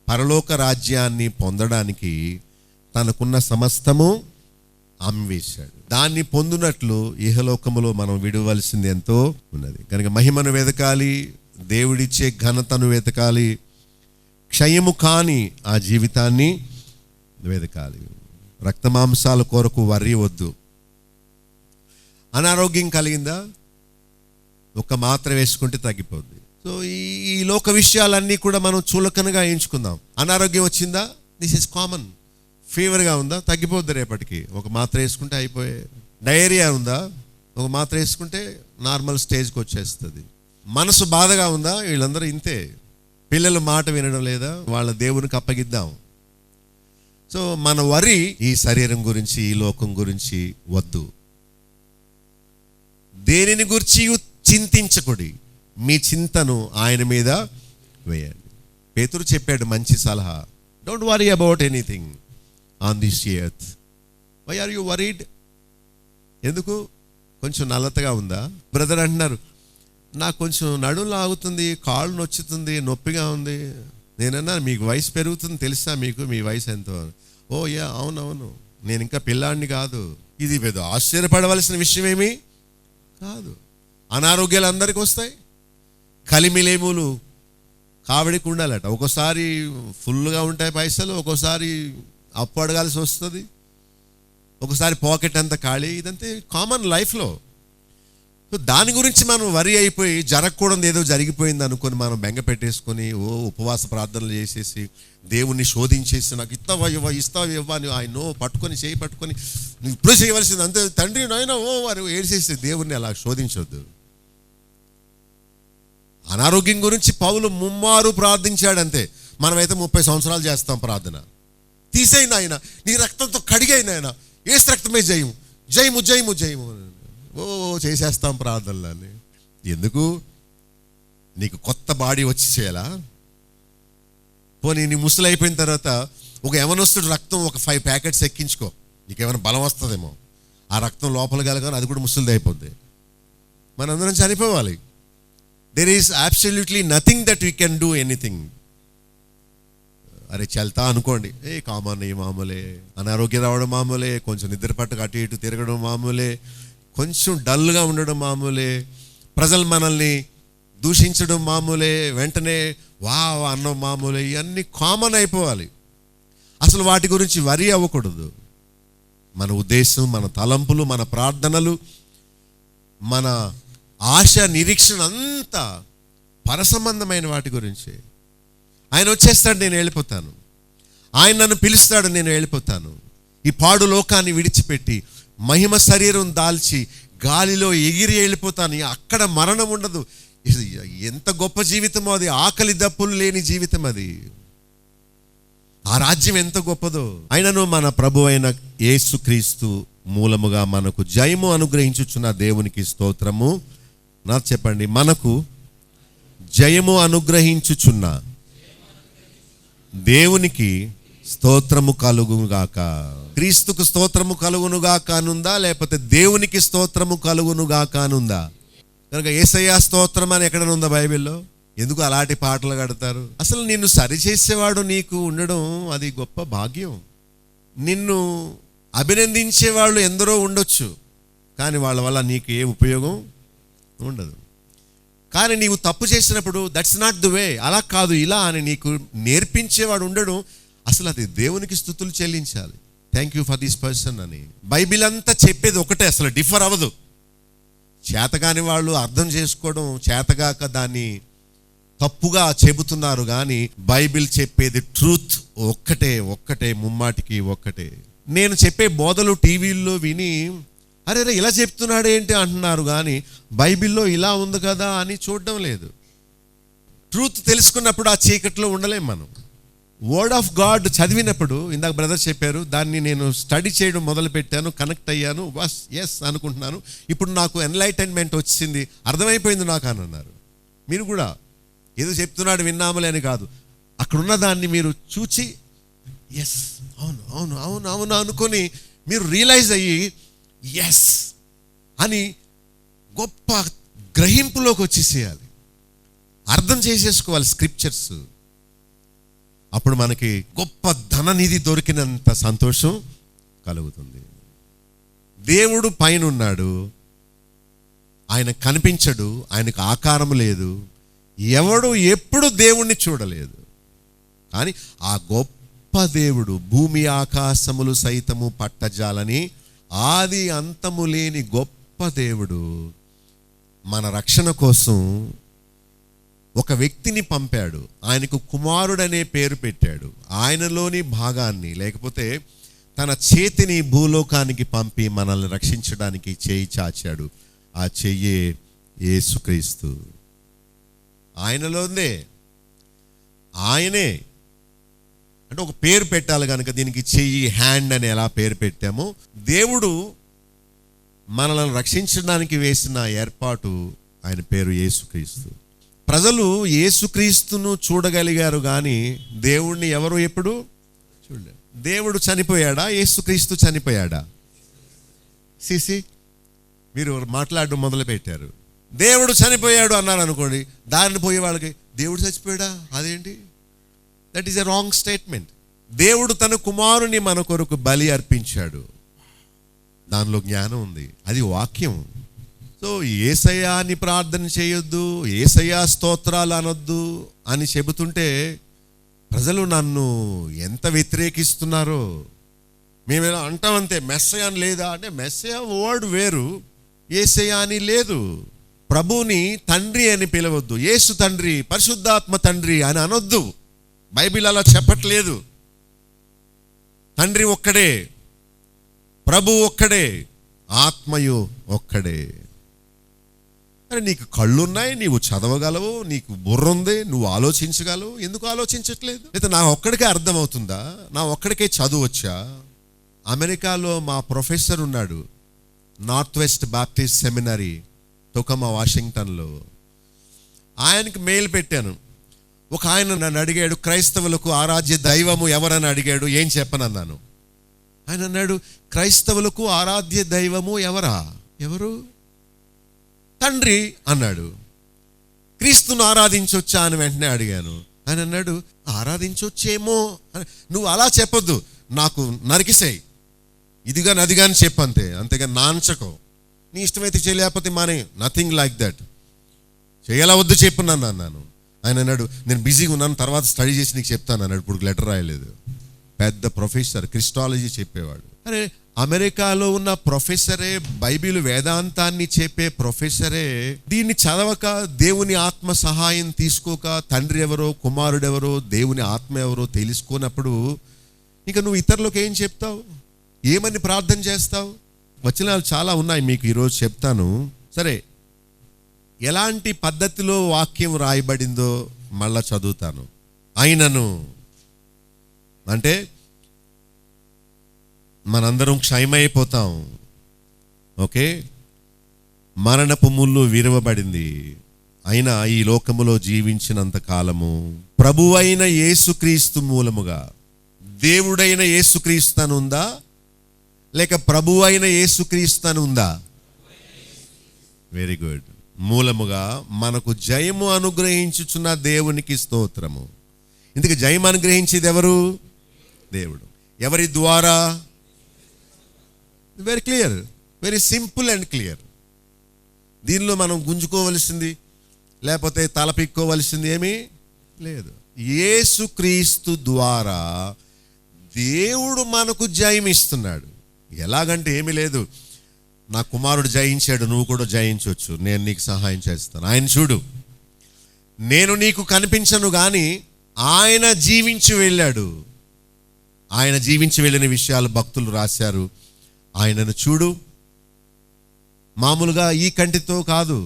C: పరలోక రాజ్యాన్ని పొందడానికి తనకున్న సమస్తము అమ్మివేశాడు. దాన్ని పొందునట్లు ఇహలోకములో మనం విడవలసింది ఎంతో ఉన్నది. కనుక మహిమను వెతకాలి, దేవుడిచ్చే ఘనతను వెతకాలి, క్షయము కాని ఆ జీవితాన్ని వెదకాలి. రక్తమాంసాల కొరకు వర్రి వద్దు. అనారోగ్యం కలిగిందా, ఒక మాత్ర వేసుకుంటే తగ్గిపోద్ది. సో ఈ లోక విషయాలన్నీ కూడా మనం చులకనగా ఎంచుకుందాం. అనారోగ్యం వచ్చిందా, దిస్ ఈజ్ కామన్. ఫీవర్గా ఉందా, తగ్గిపోద్ది రేపటికి, ఒక మాత్ర వేసుకుంటే అయిపోయే. డయేరియా ఉందా, ఒక మాత్ర వేసుకుంటే నార్మల్ స్టేజ్కి వచ్చేస్తుంది. మనసు బాధగా ఉందా, వీళ్ళందరూ ఇంతే. పిల్లలు మాట వినడం లేదా, వాళ్ళ దేవునికి అప్పగిద్దాం. సో మన వరి ఈ శరీరం గురించి, ఈ లోకం గురించి వద్దు. దేనిని గురించి చింతించకుడి, మీ చింతను ఆయన మీద వేయండి. పేతురు చెప్పాడు మంచి సలహా, don't worry about anything on this earth. Why are you worried? ఎందుకు? కొంచెం నల్లతగా ఉందా? బ్రదర్ అంటున్నారు, నాకు కొంచెం నడుము లాగుతుంది, కాళ్ళు నొచ్చుతుంది, నొప్పిగా ఉంది. నేనన్నా మీకు వయసు పెరుగుతుంది తెలుసా, మీకు మీ వయసు ఎంతో? ఓ యా, అవునవును, నేను ఇంకా పిల్లాడిని కాదు. ఇది పెద్ద ఆశ్చర్యపడవలసిన విషయం ఏమీ కాదు. అనారోగ్యాలు అందరికి వస్తాయి. కలిమిలేములు కావిడికి ఉండాలట. ఒక్కోసారి ఫుల్గా ఉంటాయి పైసలు, ఒక్కోసారి అప్పు అడగాల్సి వస్తుంది, ఒకసారి పాకెట్ అంతా ఖాళీ. ఇదంతే కామన్ లైఫ్లో. సో దాని గురించి మనం వరి అయిపోయి, జరగకూడదు ఏదో జరిగిపోయింది అనుకొని మనం బెంగ పెట్టేసుకొని ఉపవాస ప్రార్థనలు చేసేసి దేవుణ్ణి శోధించేసి, నాకు ఇస్తావు ఇవ్వ అని ఆయన పట్టుకొని చేయి పట్టుకొని నువ్వు ఇప్పుడు చేయవలసింది అంతే తండ్రి నాయన వారు ఏడ్చేసి దేవుణ్ణి అలా శోధించొద్దు. అనారోగ్యం గురించి పౌలు ముమ్మారు ప్రార్థించాడంతే. మనమైతే 30 సంవత్సరాలు చేస్తాం ప్రార్థన. తీసేయిన ఆయన, నీ రక్తంతో కడిగైన ఆయన, ఏసు రక్తమే జయము జయము జయము జయము చేసేస్తాం ప్రార్థనలని. ఎందుకు? నీకు కొత్త బాడీ వచ్చి చేయాలా? పోనీ నీ ముసలు అయిపోయిన తర్వాత ఒక యవనస్తుడు రక్తం ఒక 5 ప్యాకెట్స్ ఎక్కించుకో, నీకేమైనా బలం వస్తుందేమో. ఆ రక్తం లోపల కలగానే అది కూడా ముసలిది అయిపోద్ది. మనందరం చనిపోవాలి. There is absolutely nothing that we can do anything. అరే చల్తా అనుకోండి, కామన్, మామూలే. అనారోగ్యం రావడం మామూలే, కొంచెం నిద్ర పట్టక అటు ఇటు తిరగడం మామూలే, కొంచెం డల్గా ఉండడం మామూలే, ప్రజలు మనల్ని దూషించడం మామూలే, వెంటనే వా అన్నం మామూలే. ఇవన్నీ కామన్ అయిపోవాలి. అసలు వాటి గురించి వరి అవ్వకూడదు. మన ఉద్దేశం, మన తలంపులు, మన ప్రార్థనలు, మన ఆశ, నిరీక్షణ అంతా పరసంబంధమైన వాటి గురించి. ఆయన వచ్చేస్తాడు, నేను వెళ్ళిపోతాను. ఆయన నన్ను పిలుస్తాడు, నేను వెళ్ళిపోతాను. ఈ పాడు లోకాన్ని విడిచిపెట్టి మహిమ శరీరం దాల్చి గాలిలో ఎగిరి వెళ్ళిపోతాను. అక్కడ మరణం ఉండదు. ఎంత గొప్ప జీవితమో అది. ఆకలి దప్పులు లేని జీవితం అది. ఆ రాజ్యం ఎంత గొప్పదో. అయినను మన ప్రభు అయిన యేసుక్రీస్తు మూలముగా మనకు జయము అనుగ్రహించుచున్న దేవునికి స్తోత్రము. నాకు చెప్పండి, మనకు జయము అనుగ్రహించుచున్న దేవునికి స్తోత్రము కలుగునుగాక. క్రీస్తుకు స్తోత్రము కలుగునుగాక అనుందా, లేకపోతే దేవునికి స్తోత్రము కలుగునుగాక అనుందా? కనుక యేసయ్య స్తోత్రం అని ఎక్కడనుందా బైబిల్లో? ఎందుకు అలాంటి పాటలు కడతారు? అసలు నిన్ను సరిచేసేవాడు నీకు ఉండడం అది గొప్ప భాగ్యం. నిన్ను అభినందించేవాళ్ళు ఎందరో ఉండొచ్చు, కానీ వాళ్ళ వల్ల నీకు ఏ ఉపయోగం ఉండదు. కానీ నీవు తప్పు చేసినప్పుడు దట్స్ నాట్ ది వే, అలా కాదు ఇలా అని నీకు నేర్పించేవాడు ఉండడం, అసలు అది దేవునికి స్తుతులు చెల్లించాలి. Thank you for this person అని. బైబిల్ అంతా చెప్పేది ఒకటే, అసలు డిఫర్ అవ్వదు. చేతగాని వాళ్ళు అర్థం చేసుకోవడం చేతగాక దాన్ని తప్పుగా చెబుతున్నారు, కానీ బైబిల్ చెప్పేది ట్రూత్ ఒక్కటే ఒక్కటే, ముమ్మాటికి ఒక్కటే. నేను చెప్పే బోధలు టీవీల్లో విని అరే ఇలా చెప్తున్నాడు ఏంటి అంటున్నారు, కానీ బైబిల్లో ఇలా ఉంది కదా అని చూడడం లేదు. ట్రూత్ తెలుసుకున్నప్పుడు ఆ చీకట్లో ఉండలేం మనం. వర్డ్ ఆఫ్ గాడ్ చదివినప్పుడు, ఇందాక బ్రదర్ చెప్పారు, దాన్ని నేను స్టడీ చేయడం మొదలుపెట్టాను, కనెక్ట్ అయ్యాను, బస్ ఎస్ అనుకుంటున్నాను. ఇప్పుడు నాకు ఎన్లైటన్మెంట్ వచ్చింది, అర్థమైపోయింది నాకు అని అన్నారు. మీరు కూడా ఏదో చెప్తున్నాడు విన్నాములే అని కాదు, అక్కడున్న దాన్ని మీరు చూచి ఎస్ అవును అవును అవును అవును అనుకొని మీరు రియలైజ్ అయ్యి ఎస్ అని గొప్ప గ్రహింపులోకి వచ్చేసేయాలి, అర్థం చేసేసుకోవాలి స్క్రిప్చర్స్. అప్పుడు మనకి గొప్ప ధననిధి దొరికినంత సంతోషం కలుగుతుంది. దేవుడు పైన ఉన్నాడు, ఆయన కనిపించడు, ఆయనకు ఆకారం లేదు, ఎవడు ఎప్పుడు దేవుణ్ణి చూడలేదు. కానీ ఆ గొప్ప దేవుడు, భూమి ఆకాశములు సైతము పట్టజాలని ఆది అంతము లేని గొప్ప దేవుడు మన రక్షణ కోసం ఒక వ్యక్తిని పంపాడు. ఆయనకు కుమారుడనే పేరు పెట్టాడు. ఆయనలోని భాగాన్ని, లేకపోతే తన చేతిని భూలోకానికి పంపి మనల్ని రక్షించడానికి చేయి చాచాడు. ఆ చెయ్యే యేసుక్రీస్తు. ఆయనలోనే, ఆయనే అంటే ఒక పేరు పెట్టాలి కనుక దీనికి చెయ్యి, హ్యాండ్ అని ఎలా పేరు పెట్టామో, దేవుడు మనల్ని రక్షించడానికి వేసిన ఏర్పాటు ఆయన పేరు యేసుక్రీస్తు. ప్రజలు యేసుక్రీస్తును చూడగలిగారు కానీ దేవుణ్ణి ఎవరు ఎప్పుడు చూడలేరు. దేవుడు చనిపోయాడా, యేసుక్రీస్తు చనిపోయాడా? సిసి మీరు మాట్లాడడం మొదలు పెట్టారు. దేవుడు చనిపోయాడు అన్నారు అనుకోండి, దారిని పోయే వాళ్ళకి దేవుడు చచ్చిపోయాడా, అదేంటి? That is a wrong statement. దేవుడు తన కుమారుని మన కొరకు బలి అర్పించాడు. దానిలో జ్ఞానం ఉంది, అది వాక్యం. సో యేసయ్యా అని ప్రార్థన చేయొద్దు, యేసయ్యా స్తోత్రాలు అనొద్దు అని చెబుతుంటే ప్రజలు నన్ను ఎంత వ్యతిరేకిస్తున్నారో. మేము ఎలా అంటాం అంతే, మెస్సయ్య అని లేదా అంటే మెస్సయ్య వర్డ్ వేరు, యేసయ్య అని లేదు. ప్రభుని తండ్రి అని పిలవద్దు, యేసు తండ్రి, పరిశుద్ధాత్మ తండ్రి అని అనొద్దు. బైబిల్ అలా చెప్పట్లేదు. తండ్రి ఒక్కడే, ప్రభు ఒక్కడే, ఆత్మయు ఒక్కడే. అరే నీకు కళ్ళున్నాయి, నీవు చదవగలవు, నీకు బుర్ర ఉంది, నువ్వు ఆలోచించగలవు, ఎందుకు ఆలోచించట్లేదు? అయితే నా ఒక్కడికే అర్థమవుతుందా? నా ఒక్కడికే చదువు వచ్చా? అమెరికాలో మా ప్రొఫెసర్ ఉన్నాడు, నార్త్ వెస్ట్ బాప్టిస్ట్ సెమినరీ, టొకమా, వాషింగ్టన్లో. ఆయనకి మెయిల్ పెట్టాను. ఒక ఆయన నన్ను అడిగాడు, క్రైస్తవులకు ఆరాధ్య దైవము ఎవరని అడిగాడు. ఏం చెప్పనన్నాను. ఆయన అన్నాడు, క్రైస్తవులకు ఆరాధ్య దైవము ఎవరా? ఎవరు? తండ్రి అన్నాడు. క్రీస్తును ఆరాధించొచ్చా అని వెంటనే అడిగాను. ఆయన అన్నాడు, ఆరాధించొచ్చేమో. నువ్వు అలా చెప్పొద్దు, నాకు నరికిసేయి, ఇదిగా నదిగాని చెప్పంతే, అంతేగా నాంచకో. నీ ఇష్టమైతే చేయలేకపోతే మానే, నథింగ్ లైక్ దట్. చేయాలా వద్దు చెప్పున్నాను అన్నాను. ఆయన అన్నాడు, నేను బిజీగా ఉన్నాను, తర్వాత స్టడీ చేసి నీకు చెప్తాను అన్నాడు. ఇప్పుడు లెటర్ రాయలేదు. పెద్ద ప్రొఫెసర్, క్రిస్టాలజీ చెప్పేవాడు. అరే అమెరికాలో ఉన్న ప్రొఫెసరే, బైబిల్ వేదాంతాన్ని చెప్పే ప్రొఫెసరే దీన్ని చదవక, దేవుని ఆత్మ సహాయం తీసుకోక, తండ్రి ఎవరో, కుమారుడెవరో, దేవుని ఆత్మ ఎవరో తెలుసుకోనప్పుడు ఇక నువ్వు ఇతరులకు ఏం చెప్తావు? ఏమని ప్రార్థన చేస్తావు? వచనాలు చాలా ఉన్నాయి, మీకు ఈరోజు చెప్తాను. సరే, ఎలాంటి పద్ధతిలో వాక్యం రాయబడిందో మళ్ళా చదువుతాను. అయినను అంటే మనందరం క్షయమైపోతాం. ఓకే, మరణపు ముళ్ళు విరవబడింది. అయినా ఈ లోకములో జీవించినంత కాలము ప్రభువైన యేసుక్రీస్తు మూలముగా, దేవుడైన యేసుక్రీస్తు అని ఉందా, లేక ప్రభువైన యేసుక్రీస్తు అని ఉందా? Very good. మూలముగా మనకు జయము అనుగ్రహించుచున్న దేవునికి స్తోత్రము. ఇందుకు జయం అనుగ్రహించేది ఎవరు? దేవుడు. ఎవరి ద్వారా? Very clear, very simple and clear. దీనిలో మనం గుంజుకోవలసింది లేకపోతే తలపిక్కోవలసింది ఏమీ లేదు. యేసుక్రీస్తు ద్వారా దేవుడు మనకు జయం ఇస్తున్నాడు. ఎలాగంటే ఏమీ లేదు, నా కుమారుడు జయించాడు, నువ్వు కూడా జయించవచ్చు, నేను నీకు సహాయం చేస్తాను. ఆయన చూడు, నేను నీకు కనిపించను కానీ ఆయన జీవించి వెళ్ళాడు. ఆయన జీవించి వెళ్ళిన విషయాలు భక్తులు రాశారు. ఆయనను చూడు, మామూలుగా ఈ కంటితో కాదు,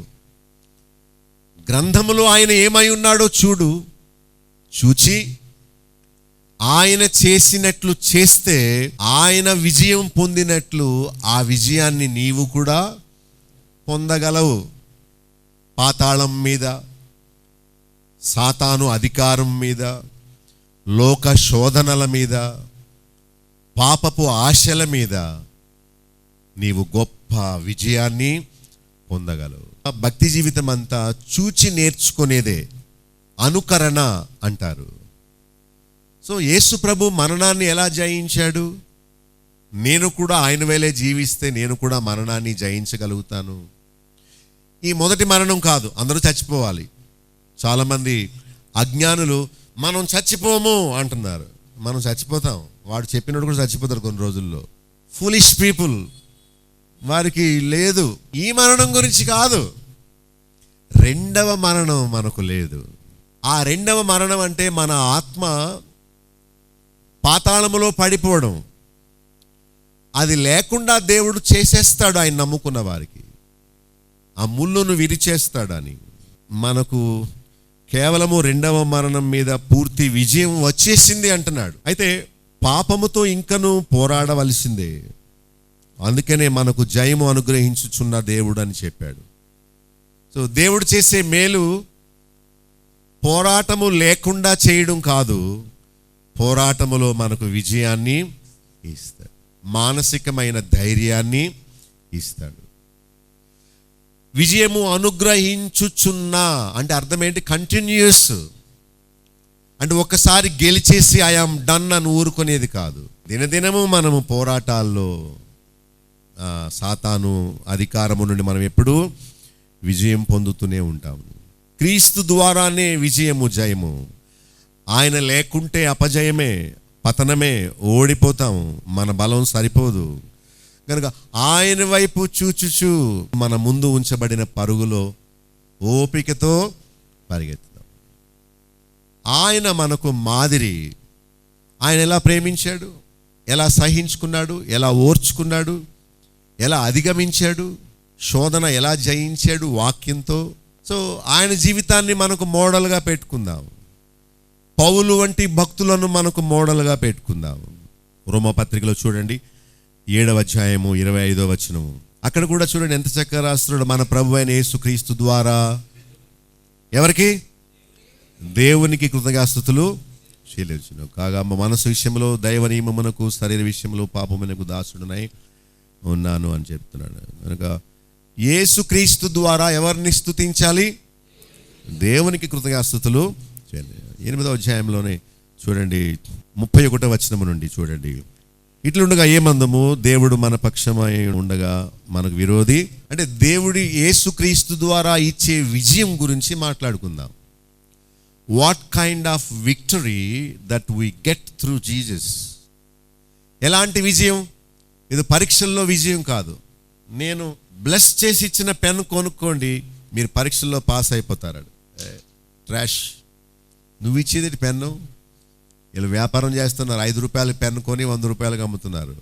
C: గ్రంథములో ఆయన ఏమై ఉన్నాడో చూడు. చూచి ఆయన చేసినట్లు చేస్తే ఆయన విజయం పొందినట్లు ఆ విజయాన్ని నీవు కూడా పొందగలవు. పాతాళం మీద, సాతాను అధికారం మీద, లోక శోధనల మీద, పాపపు ఆశల మీద నీవు గొప్ప విజయాన్ని పొందగలవు. భక్తి జీవితం అంతా చూచి నేర్చుకునేదే, అనుకరణ అంటారు. సో యేసు ప్రభు మరణాన్ని ఎలా జయించాడు? నేను కూడా ఆయన వేలే జీవిస్తే నేను కూడా మరణాన్ని జయించగలుగుతాను. ఈ మొదటి మరణం కాదు, అందరూ చచ్చిపోవాలి. చాలామంది అజ్ఞానులు మనం చచ్చిపోము అంటున్నారు. మనం చచ్చిపోతాం. వాడు చెప్పినట్టు కూడా చచ్చిపోతారు కొన్ని రోజుల్లో. ఫూలిష్ పీపుల్, వారికి లేదు. ఈ మరణం గురించి కాదు, రెండవ మరణం మనకు లేదు. ఆ రెండవ మరణం అంటే మన ఆత్మ పాతాళములో పడిపోవడం. అది లేకుండా దేవుడు చేసేస్తాడు ఆయన నమ్ముకున్న వారికి. ఆ ముళ్ళును విరిచేస్తాడని. మనకు కేవలము రెండవ మరణం మీద పూర్తి విజయం వచ్చేసింది అంటున్నాడు. అయితే పాపముతో ఇంకను పోరాడవలసిందే. అందుకనే మనకు జయము అనుగ్రహించుచున్న దేవుడు అని చెప్పాడు. సో దేవుడు చేసే మేలు పోరాటము లేకుండా చేయడం కాదు, పోరాటములో మనకు విజయాన్ని ఇస్తాడు, మానసికమైన ధైర్యాన్ని ఇస్తాడు. విజయము అనుగ్రహించుచున్నా అంటే అర్థం ఏంటి? కంటిన్యూస్. అంటే ఒక్కసారి గెలిచేసి ఐఆమ్ డన్ అని ఊరుకునేది కాదు. దినదినము మనము పోరాటాల్లో సాతాను అధికారము నుండి మనం ఎప్పుడూ విజయం పొందుతూనే ఉంటాము. క్రీస్తు ద్వారానే విజయము, జయము. ఆయన లేకుంటే అపజయమే, పతనమే, ఓడిపోతాము. మన బలం సరిపోదు కనుక ఆయన వైపు చూచుచు మన ముందు ఉంచబడిన పరుగులో ఓపికతో పరిగెత్తుదాం. ఆయన మనకు మాదిరి. ఆయన ఎలా ప్రేమించాడు, ఎలా సహించుకున్నాడు, ఎలా ఓర్చుకున్నాడు, ఎలా అధిగమించాడు, శోధన ఎలా జయించాడు వాక్యంతో. సో ఆయన జీవితాన్ని మనకు మోడల్గా పెట్టుకుందాం. పౌలు వంటి భక్తులను మనకు మోడల్గా పెట్టుకుందాం. రోమపత్రికలో చూడండి 7వ అధ్యాయము 25వ వచనము. అక్కడ కూడా చూడండి ఎంత చక్కగా రాస్తున్నాడు. మన ప్రభు అయిన యేసుక్రీస్తు ద్వారా ఎవరికి? దేవునికి కృతజ్ఞతాస్తుతులు చెల్లించును. కాగా మనసు విషయంలో దైవ నియమమునకు, శరీర విషయంలో పాపమునకు దాసుడునై ఉన్నాను అని చెప్తున్నాడు. కనుక యేసుక్రీస్తు ద్వారా ఎవరిని స్తుతించాలి? దేవునికి కృతజ్ఞతాస్తుతులు చెల్లించాలి. 8వ అధ్యాయంలోనే చూడండి 31వ వచనము నుండి చూడండి. ఇట్లుండగా ఏమందము? దేవుడు మన పక్షమై ఉండగా మనకు విరోధి. అంటే దేవుడి యేసుక్రీస్తు ద్వారా ఇచ్చే విజయం గురించి మాట్లాడుకుందాం. What kind of victory that we get through Jesus. ఎలాంటి విజయం? ఇది పరీక్షల్లో విజయం కాదు. నేను బ్లెస్ చేసి ఇచ్చిన పెన్ కొనుక్కోండి, మీరు పరీక్షల్లో పాస్ అయిపోతారు. ట్రాష్. నువ్వు ఇచ్చేది పెన్ను. వీళ్ళు వ్యాపారం చేస్తున్నారు, 5 రూపాయల పెన్ను కొని 100 రూపాయలకు అమ్ముతున్నారు.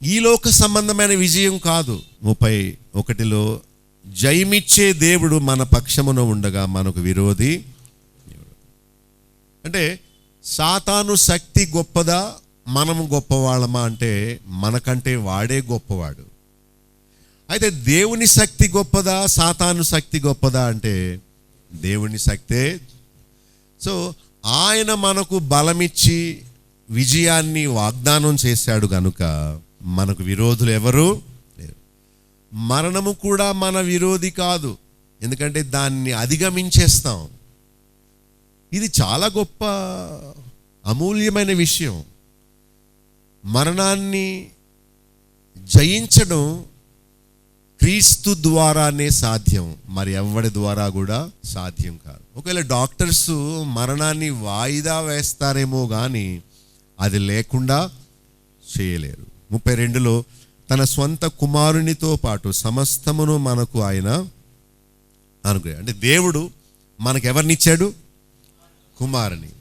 C: ఈ లోక సంబంధమైన విజయం కాదు. 31లో జయమిచ్చే దేవుడు మన పక్షమున ఉండగా మనకు విరోధి. అంటే సాతాను శక్తి గొప్పదా, మనము గొప్పవాళ్ళమా అంటే మనకంటే వాడే గొప్పవాడు. అయితే దేవుని శక్తి గొప్పదా, సాతాను శక్తి గొప్పదా అంటే దేవుని శక్తే. సో ఆయన మనకు బలమిచ్చి విజయాన్ని వాగ్దానం చేశాడు కనుక మనకు విరోధులు ఎవరు లేరు. మరణము కూడా మన విరోధి కాదు, ఎందుకంటే దాన్ని అధిగమించేస్తాం. ఇది చాలా గొప్ప అమూల్యమైన విషయం. మరణాన్ని జయించడం క్రీస్తు ద్వారానే సాధ్యం, మరి ఎవరి ద్వారా కూడా సాధ్యం కాదు. ఒకవేళ డాక్టర్స్ మరణాన్ని వాయిదా వేస్తారేమో కానీ అది లేకుండా చేయలేరు. 32లో తన స్వంత కుమారునితో పాటు సమస్తమును మనకు ఆయన అనుగ్రహం. అంటే దేవుడు మనకు ఎవరినిచ్చాడు? కుమారుని.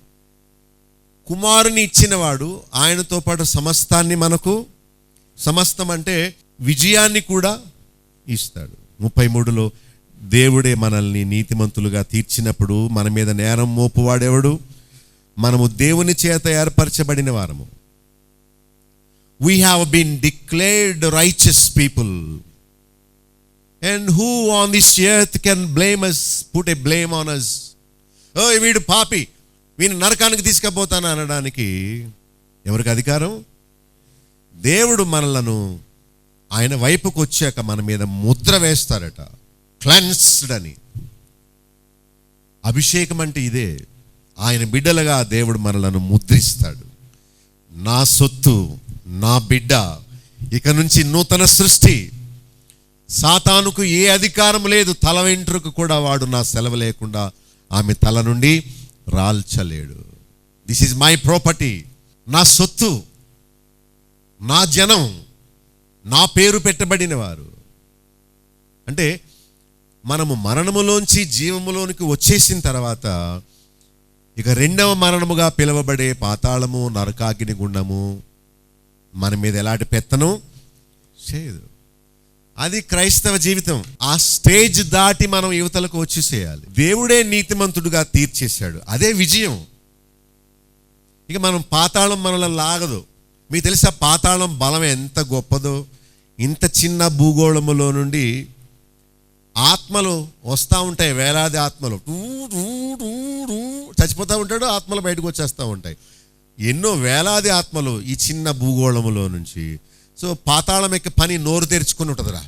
C: కుమారుని ఇచ్చినవాడు ఆయనతో పాటు సమస్తాన్ని మనకు, సమస్తం అంటే విజయాన్ని కూడా ఇస్తాడు. 33లో దేవుడే మనల్ని నీతిమంతులుగా తీర్చినప్పుడు మన మీద నేరం మోపువాడెవడు? మనము దేవుని చేత ఏర్పరచబడిన వారము. We have been declared righteous people. And who on this earth can blame us, put a blame on us? ఓ వీడు పాపి, వీడిని నరకానికి తీసుకుపోతాను అనడానికి ఎవరికి అధికారం? దేవుడు మనలను ఆయన వైపుకు వచ్చాక మన మీద ముద్ర వేస్తారట, క్లెన్స్డ్ అని. అభిషేకం అంటే ఇదే. ఆయన బిడ్డలుగా దేవుడు మనలను ముద్రిస్తాడు. నా సొత్తు, నా బిడ్డ, ఇక నుంచి నూతన సృష్టి. సాతానుకు ఏ అధికారం లేదు. తల వెంట్రుకు కూడా వాడు నా సెలవు లేకుండా ఆమె తల నుండి రాల్చలేడు. దిస్ ఈజ్ మై ప్రాపర్టీ, నా సొత్తు, నా జనం, నా పేరు పెట్టబడిన వారు. అంటే మనము మరణములోంచి జీవములోనికి వచ్చేసిన తర్వాత ఇక రెండవ మరణముగా పిలువబడే పాతాళము, నరకాగ్ని గుండము మన మీద ఎలాంటి పెత్తనం చేయదు. అది క్రైస్తవ జీవితం. ఆ స్టేజ్ దాటి మనం యువతలకు వచ్చేసేయాలి. దేవుడే నీతిమంతుడుగా తీర్చేశాడు, అదే విజయం. ఇక మనం పాతాళం మనల్ని లాగదు. మీకు తెలుసా పాతాళం బలం ఎంత గొప్పదో? ఇంత చిన్న భూగోళములో నుండి ఆత్మలు వస్తూ ఉంటాయి, వేలాది ఆత్మలు చచ్చిపోతూ ఉంటాడు, ఆత్మలు బయటకు వచ్చేస్తూ ఉంటాయి. ఎన్నో వేలాది ఆత్మలు ఈ చిన్న భూగోళములో నుంచి. సో పాతాళం యొక్క పని నోరు తెరుచుకుని ఉంటుందిరా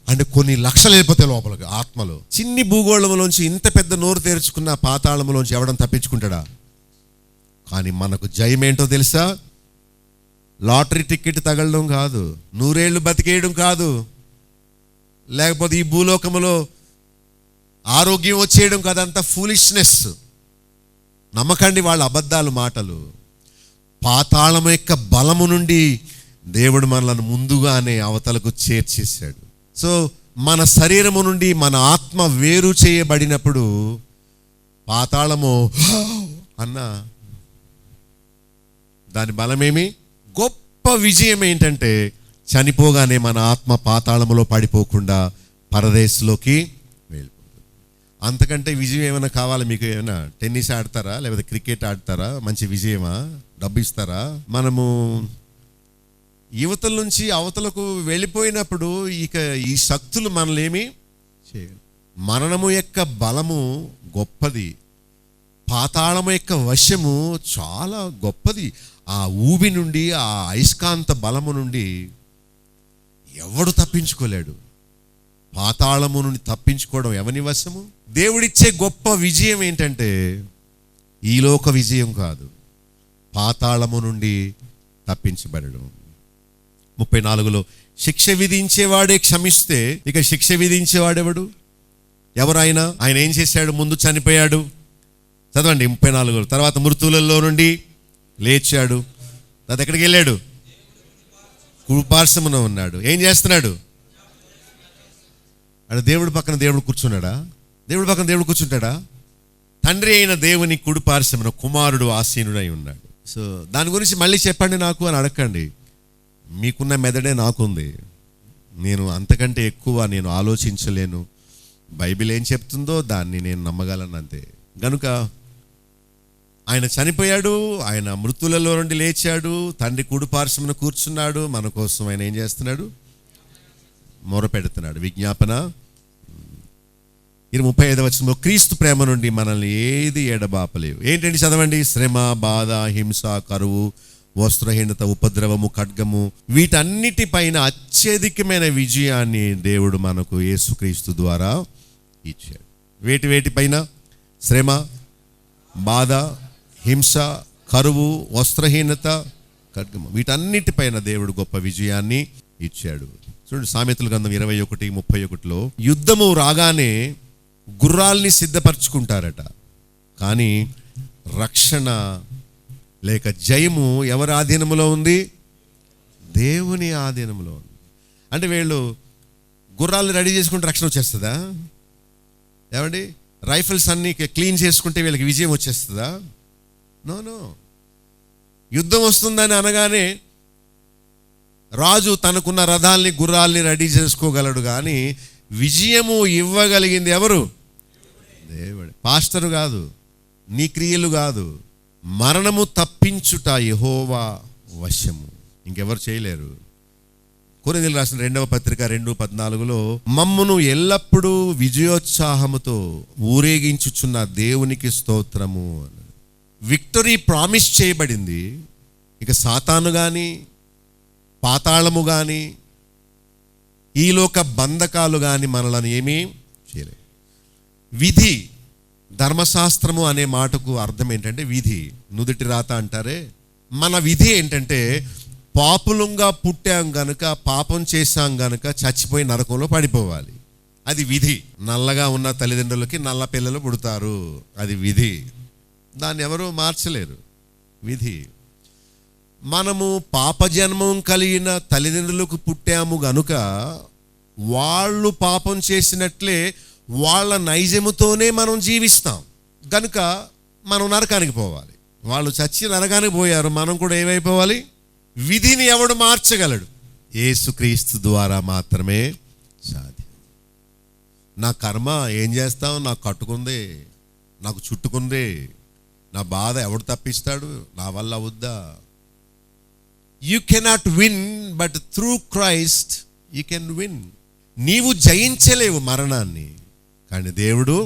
C: అంటే కొన్ని లక్షలు వెళ్ళిపోతాయి లోపలికి ఆత్మలు. చిన్ని భూగోళములోంచి ఇంత పెద్ద నోరు తెరుచుకున్న పాతాళములోంచి ఎవడం తప్పించుకుంటాడా? కానీ మనకు జయం ఏంటో తెలుసా? లాటరీ టికెట్ తగలడం కాదు, 100 ఏళ్ళు బతికేయడం కాదు, లేకపోతే ఈ భూలోకములో ఆరోగ్యం వచ్చేయడం కాదు. అంత ఫూలిష్నెస్. నమ్మకండి వాళ్ళ అబద్ధాలు, మాటలు. పాతాళం యొక్క బలము నుండి దేవుడు మనలను ముందుగానే అవతలకు చేర్చేశాడు. సో మన శరీరము నుండి మన ఆత్మ వేరు చేయబడినప్పుడు పాతాళము అన్న దాని బలమేమి? గొప్ప విజయం ఏంటంటే చనిపోగానే మన ఆత్మ పాతాళములో పడిపోకుండా పరదేశంలోకి వెళ్ళిపోతుంది. అంతకంటే విజయం ఏమైనా కావాలి మీకు? ఏమైనా టెన్నిస్ ఆడతారా, లేకపోతే క్రికెట్ ఆడతారా? మంచి విజయమా? డబ్బు ఇస్తారా? మనము యువతల నుంచి అవతలకు వెళ్ళిపోయినప్పుడు ఇక ఈ శక్తులు మనల్ని చేయరు. మరణము యొక్క బలము గొప్పది, పాతాళము యొక్క వశము చాలా గొప్పది. ఆ ఊబి నుండి, ఆ అయస్కాంత బలము నుండి ఎవడు తప్పించుకోలేడు. పాతాళము నుండి తప్పించుకోవడం ఎవని వశము? దేవుడిచ్చే గొప్ప విజయం ఏంటంటే ఈ లోక విజయం కాదు, పాతాళము నుండి తప్పించబడడం. 34లో శిక్ష విధించేవాడే క్షమిస్తే ఇక శిక్ష విధించేవాడెవడు? ఎవరైనా? ఆయన ఏం చేశాడు? ముందు చనిపోయాడు. చదవండి 34. తర్వాత మృతులలో నుండి లేచాడు. అది ఎక్కడికి వెళ్ళాడు? కుడిపార్శ్వమున ఉన్నాడు. ఏం చేస్తున్నాడు? అంటే దేవుడి పక్కన దేవుడు కూర్చున్నాడా? దేవుడి పక్కన దేవుడు కూర్చుంటాడా? తండ్రి అయిన దేవుని కుడిపార్శ్వమున కుమారుడు ఆసీనుడై ఉన్నాడు. సో దాని గురించి మళ్ళీ చెప్పండి నాకు అని అడగండి. మీకున్న మెదడే నాకుంది. నేను అంతకంటే ఎక్కువ నేను ఆలోచించలేను. బైబిల్ ఏం చెప్తుందో దాన్ని నేను నమ్మగలను అంతే. గనుక ఆయన చనిపోయాడు, ఆయన మృతులలో నుండి లేచాడు, తండ్రి కుడిపార్శ్వమున కూర్చున్నాడు. మన కోసం ఆయన ఏం చేస్తున్నాడు? మొరపెడుతున్నాడు, విజ్ఞాపన. 35వ వచనంలో క్రీస్తు ప్రేమ నుండి మనల్ని ఏది ఎడబాపలేవు. ఏంటండి? చదవండి. శ్రమ, బాధ, హింస, కరువు, వస్త్రహీనత, ఉపద్రవము, ఖడ్గము, వీటన్నిటిపైన అత్యధికమైన విజయాన్ని దేవుడు మనకు యేసుక్రీస్తు ద్వారా ఇచ్చాడు. వేటిపైన? శ్రమ, బాధ, హింస, కరువు, వస్త్రహీనత, ఖడ్గము, వీటన్నిటిపైన దేవుడు గొప్ప విజయాన్ని ఇచ్చాడు. చూడండి సామెతల గ్రంథం 21:31లో యుద్ధము రాగానే గుర్రాల్ని సిద్ధపరచుకుంటారట, కానీ రక్షణ లేక జయము ఎవరి ఆధీనములో ఉంది? దేవుని ఆధీనంలో ఉంది. అంటే వీళ్ళు గుర్రాలను రెడీ చేసుకుంటే రక్షణ వచ్చేస్తుందా? ఏమండి? రైఫిల్స్ అన్నీ క్లీన్ చేసుకుంటే వీళ్ళకి విజయం వచ్చేస్తుందా? నో. యుద్ధం వస్తుందని అనగానే రాజు తనకున్న రథాల్ని, గుర్రాల్ని రెడీ చేసుకోగలడు, కానీ విజయము ఇవ్వగలిగింది ఎవరు? దేవుడు. పాస్టరు కాదు, నీ క్రియలు కాదు. మరణము తప్పించుట యెహోవా వశము, ఇంకెవరు చేయలేరు. కొరింథీయులకు రాసిన 2వ పత్రిక 2:14లో మమ్మును ఎల్లప్పుడూ విజయోత్సాహముతో ఊరేగించుచున్న దేవునికి స్తోత్రము. విక్టరీ ప్రామిస్ చేయబడింది. ఇక సాతాను కానీ, పాతాళము కానీ, ఈలోక బంధకాలు కానీ మనలను ఏమీ చేయలేదు. విధి, ధర్మశాస్త్రము అనే మాటకు అర్థం ఏంటంటే విధి, నుదుటి రాత అంటారే. మన విధి ఏంటంటే పాపులంగా పుట్టాం గనుక, పాపం చేశాం గనుక చచ్చిపోయి నరకంలో పడిపోవాలి. అది విధి. నల్లగా ఉన్న తల్లిదండ్రులకి నల్ల పిల్లలు పుడతారు, అది విధి. దాన్ని ఎవరూ మార్చలేరు. విధి. మనము పాపజన్మం కలిగిన తల్లిదండ్రులకు పుట్టాము గనుక వాళ్ళు పాపం చేసినట్లే వాళ్ళ నైజముతోనే మనం జీవిస్తాం గనుక మనం నరకానికి పోవాలి. వాళ్ళు చచ్చి నరకానికి పోయారు, మనం కూడా ఏమైపోవాలి? విధిని ఎవడు మార్చగలడు? యేసుక్రీస్తు ద్వారా మాత్రమే సాధ్యం. నా కర్మ ఏం చేస్తావు? నాకు కట్టుకుంది, నాకు చుట్టుకుంది, నా బాధ ఎవడు తప్పిస్తాడు? నా వల్ల అవుద్దా? You cannot win, but through Christ you can win. నీవు జయించలేవు మరణాన్ని, కానీ దేవుడు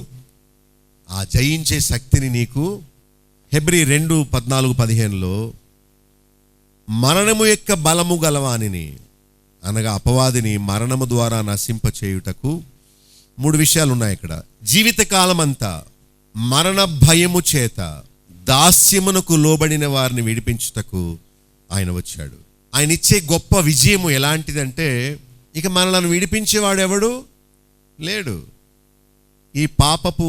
C: ఆ జయించే శక్తిని నీకు హెబ్రీ 2:14-15 మరణము యొక్క బలము గలవానిని అనగా అపవాదిని మరణము ద్వారా నశింపచేయుటకు 3 విషయాలు ఉన్నాయి ఇక్కడ. జీవితకాలం అంతా మరణ భయము చేత దాస్యమునకు లోబడిన వారిని విడిపించుటకు ఆయన వచ్చాడు. ఆయన ఇచ్చే గొప్ప విజయము ఎలాంటిదంటే, ఇక మనలను విడిపించేవాడు ఎవడు లేడు. ఈ పాపపు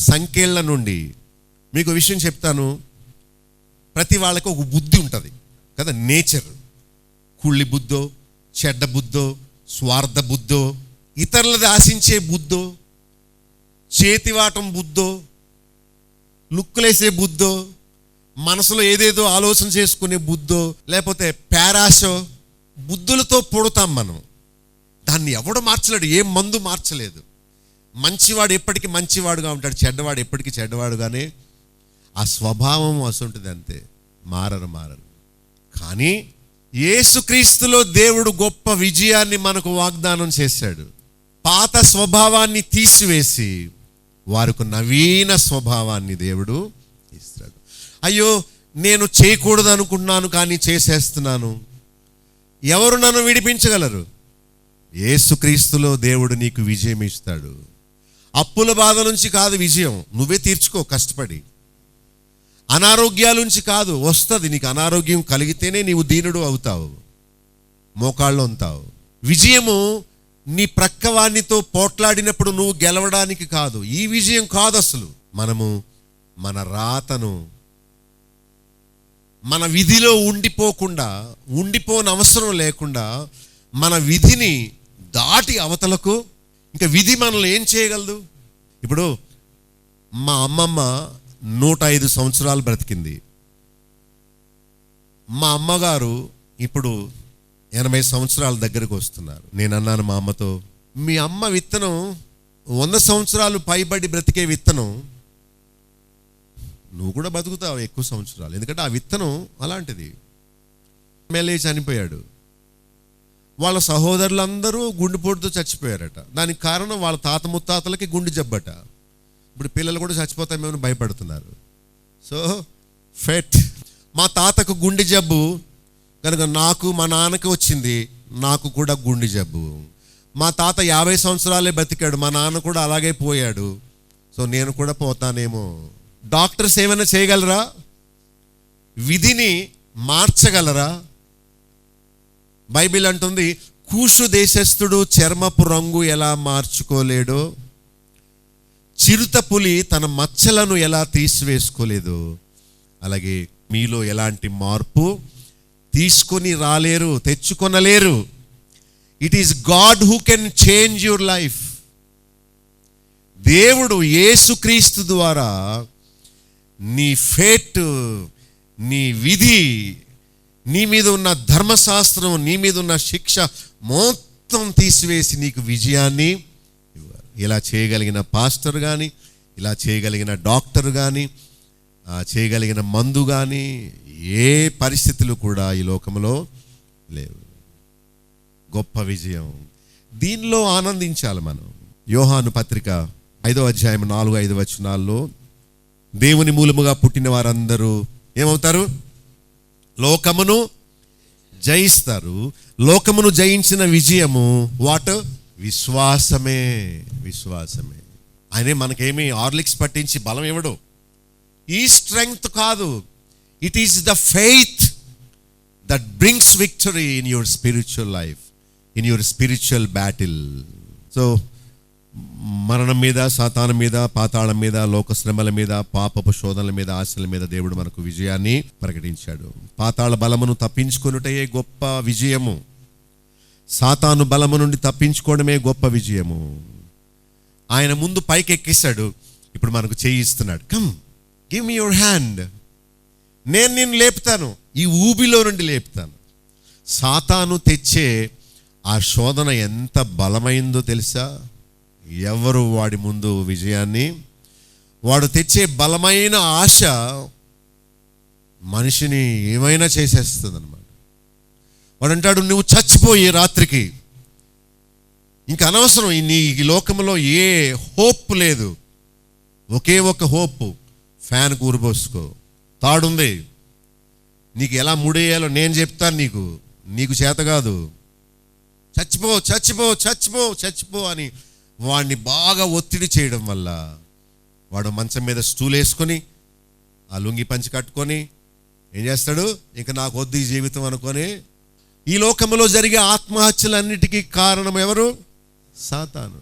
C: సంకెళ్ళ నుండి మీకు విషయం చెప్తాను. ప్రతి వాళ్ళకి ఒక బుద్ధి ఉంటుంది కదా, నేచర్. కుళ్ళి బుద్ధో, చెడ్డ బుద్ధో, స్వార్థ బుద్ధో, ఇతరులది ఆశించే బుద్ధో, చేతివాటం బుద్ధో, లుక్కులేసే బుద్ధో, మనసులో ఏదేదో ఆలోచన చేసుకునే బుద్ధో, లేకపోతే పేరాశో, బుద్ధులతో పుడతాం మనం. దాన్ని ఎవడు మార్చలేడు, ఏ మందు మార్చలేదు. మంచివాడు ఎప్పటికీ మంచివాడుగా ఉంటాడు, చెడ్డవాడు ఎప్పటికీ చెడ్డవాడుగానే. ఆ స్వభావం అసంటుంది, అంతే. మారరు. కానీ యేసుక్రీస్తులో దేవుడు గొప్ప విజయాన్ని మనకు వాగ్దానం చేశాడు. పాత స్వభావాన్ని తీసివేసి వారికి నవీన స్వభావాన్ని దేవుడు ఇస్తాడు. అయ్యో, నేను చేయకూడదు అనుకుంటున్నాను కానీ చేసేస్తున్నాను. ఎవరు నన్ను విడిపించగలరు? యేసుక్రీస్తులో దేవుడు నీకు విజయం ఇస్తాడు. అప్పుల బాధ నుంచి కాదు విజయం, నువ్వే తీర్చుకో కష్టపడి. అనారోగ్యాల నుంచి కాదు, వస్తుంది. నీకు అనారోగ్యం కలిగితేనే నీవు దీనుడు అవుతావు, మోకాళ్ళు ఉంటావు. విజయము నీ ప్రక్కవానితో పోట్లాడినప్పుడు నువ్వు గెలవడానికి కాదు. ఈ విజయం కాదు అసలు. మనము మన రాతను మన విధిలో ఉండిపోని అవసరం లేకుండా మన విధిని దాటి అవతలకు, ఇంకా విధి మనల్ని ఏం చేయగలదు? ఇప్పుడు మా అమ్మమ్మ 105 సంవత్సరాలు బ్రతికింది. మా అమ్మగారు ఇప్పుడు 80 సంవత్సరాల దగ్గరకు వస్తున్నారు. నేను అన్నాను మా అమ్మతో, మీ అమ్మ విత్తనం 100 సంవత్సరాలు పైబడి బ్రతికే విత్తనం, నువ్వు కూడా బతుకుతావు ఎక్కువ సంవత్సరాలు, ఎందుకంటే ఆ విత్తనం అలాంటిది. ఎమ్మెల్యే చనిపోయాడు, వాళ్ళ సహోదరులందరూ గుండెపోటుతో చచ్చిపోయారట. దానికి కారణం వాళ్ళ తాత ముత్తాతలకి గుండె జబ్బట. ఇప్పుడు పిల్లలు కూడా చచ్చిపోతామేమో భయపడుతున్నారు. సో ఫెట్. మా తాతకు గుండె జబ్బు కనుక నాకు మా నాన్నకి వచ్చింది, నాకు కూడా గుండె జబ్బు. మా తాత 50 సంవత్సరాలే బతికాడు, మా నాన్న కూడా అలాగే పోయాడు. సో నేను కూడా పోతానేమో. డాక్టర్స్ ఏమైనా చేయగలరా? విధిని మార్చగలరా? బైబిల్ అంటుంది, కూషు దేశస్థుడు చర్మపు రంగు ఎలా మార్చుకోలేడో, చిరుత పులి తన మచ్చలను ఎలా తీసివేసుకోలేదో, అలాగే మీలో ఎలాంటి మార్పు తెచ్చుకొనలేరు. It is God who can change your life. దేవుడు యేసుక్రీస్తు ద్వారా నీ ఫేట్, నీ విధి, నీ మీద ఉన్న ధర్మశాస్త్రం, నీ మీద ఉన్న శిక్ష మొత్తం తీసివేసి నీకు విజయాన్ని ఇవ్వాలి. ఇలా చేయగలిగిన పాస్టర్ కానీ, ఇలా చేయగలిగిన డాక్టర్ కానీ, చేయగలిగిన మందు కానీ ఏ పరిస్థితులు కూడా ఈ లోకంలో లేవు. గొప్ప విజయం, దీనిలో ఆనందించాలి మనం. యోహాను పత్రిక 5వ అధ్యాయం 4-5 వచనాల్లో, దేవుని మూలముగా పుట్టిన వారందరూ ఏమవుతారు? లోకమును జయిస్తారు. లోకమును జయించిన విజయము వాట్? విశ్వాసమే. ఆయనే మనకేమి హార్లిక్స్ పట్టించి బలం ఇవ్వడు. ఈ స్ట్రెంగ్త్ కాదు, it is the faith that brings victory in your spiritual life, in your spiritual battle. So మరణం మీద, సాతాను మీద, పాతాళం మీద, లోక శ్రమల మీద, పాపపు శోధనల మీద, ఆశల మీద దేవుడు మనకు విజయాన్ని ప్రకటించాడు. పాతాళ బలమును తప్పించుకొనుటే గొప్ప విజయము. సాతాను బలము నుండి తప్పించుకోవడమే గొప్ప విజయము. ఆయన ముందు పైకి ఎక్కిస్తాడు, ఇప్పుడు మనకు చేయిస్తున్నాడు. Come give me your hand, నేను నిన్ను లేపుతాను, ఈ ఊబిలో నుండి లేపుతాను. సాతాను తెచ్చే ఆ శోధన ఎంత బలమైందో తెలుసా? ఎవరు వాడి ముందు విజయాన్ని, వాడు తెచ్చే బలమైన ఆశ మనిషిని ఏమైనా చేసేస్తుంది అన్నమాట. వాడు అంటాడు, నువ్వు చచ్చిపోయి రాత్రికి, ఇంకా అనవసరం, నీ లోకంలో ఏ హోప్ లేదు, ఒకే ఒక హోప్, ఫ్యాన్ కూరబోసుకో, తాడుంది, నీకు ఎలా ముడేయాలో నేను చెప్తాను, నీకు చేత కాదు, చచ్చిపో చచ్చిపో చచ్చిపో చచ్చిపో అని వాడిని బాగా ఒత్తిడి చేయడం వల్ల వాడు మంచం మీద స్టూల్ వేసుకొని ఆ లుంగి పంచి కట్టుకొని ఏం చేస్తాడు, ఇంకా నాకు వద్దు ఈ జీవితం అనుకొని. ఈ లోకంలో జరిగే ఆత్మహత్యలన్నిటికీ కారణం ఎవరు? సాతాను.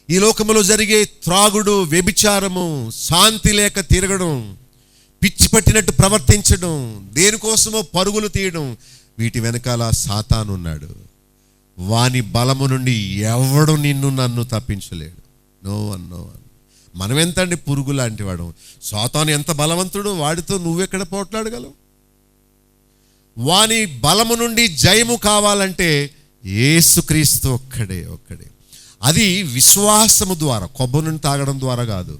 C: ఈ లోకంలో జరిగే త్రాగుడు, వ్యభిచారము, శాంతి లేక తిరగడం, పిచ్చి పట్టినట్టు ప్రవర్తించడం, దేనికోసమో పరుగులు తీయడం, వీటి వెనకాల సాతాను ఉన్నాడు. వాని బలము నుండి ఎవడు నిన్ను నన్ను తప్పించలేడు. No one. మనం ఎంతండి పురుగు లాంటి వాడు. సాతాను ఎంత బలవంతుడు, వాడితో నువ్వెక్కడ పోట్లాడగలవు? వాని బలము నుండి జయము కావాలంటే యేసుక్రీస్తు ఒక్కడే. అది విశ్వాసము ద్వారా, కొబ్బరి నుండి తాగడం ద్వారా కాదు.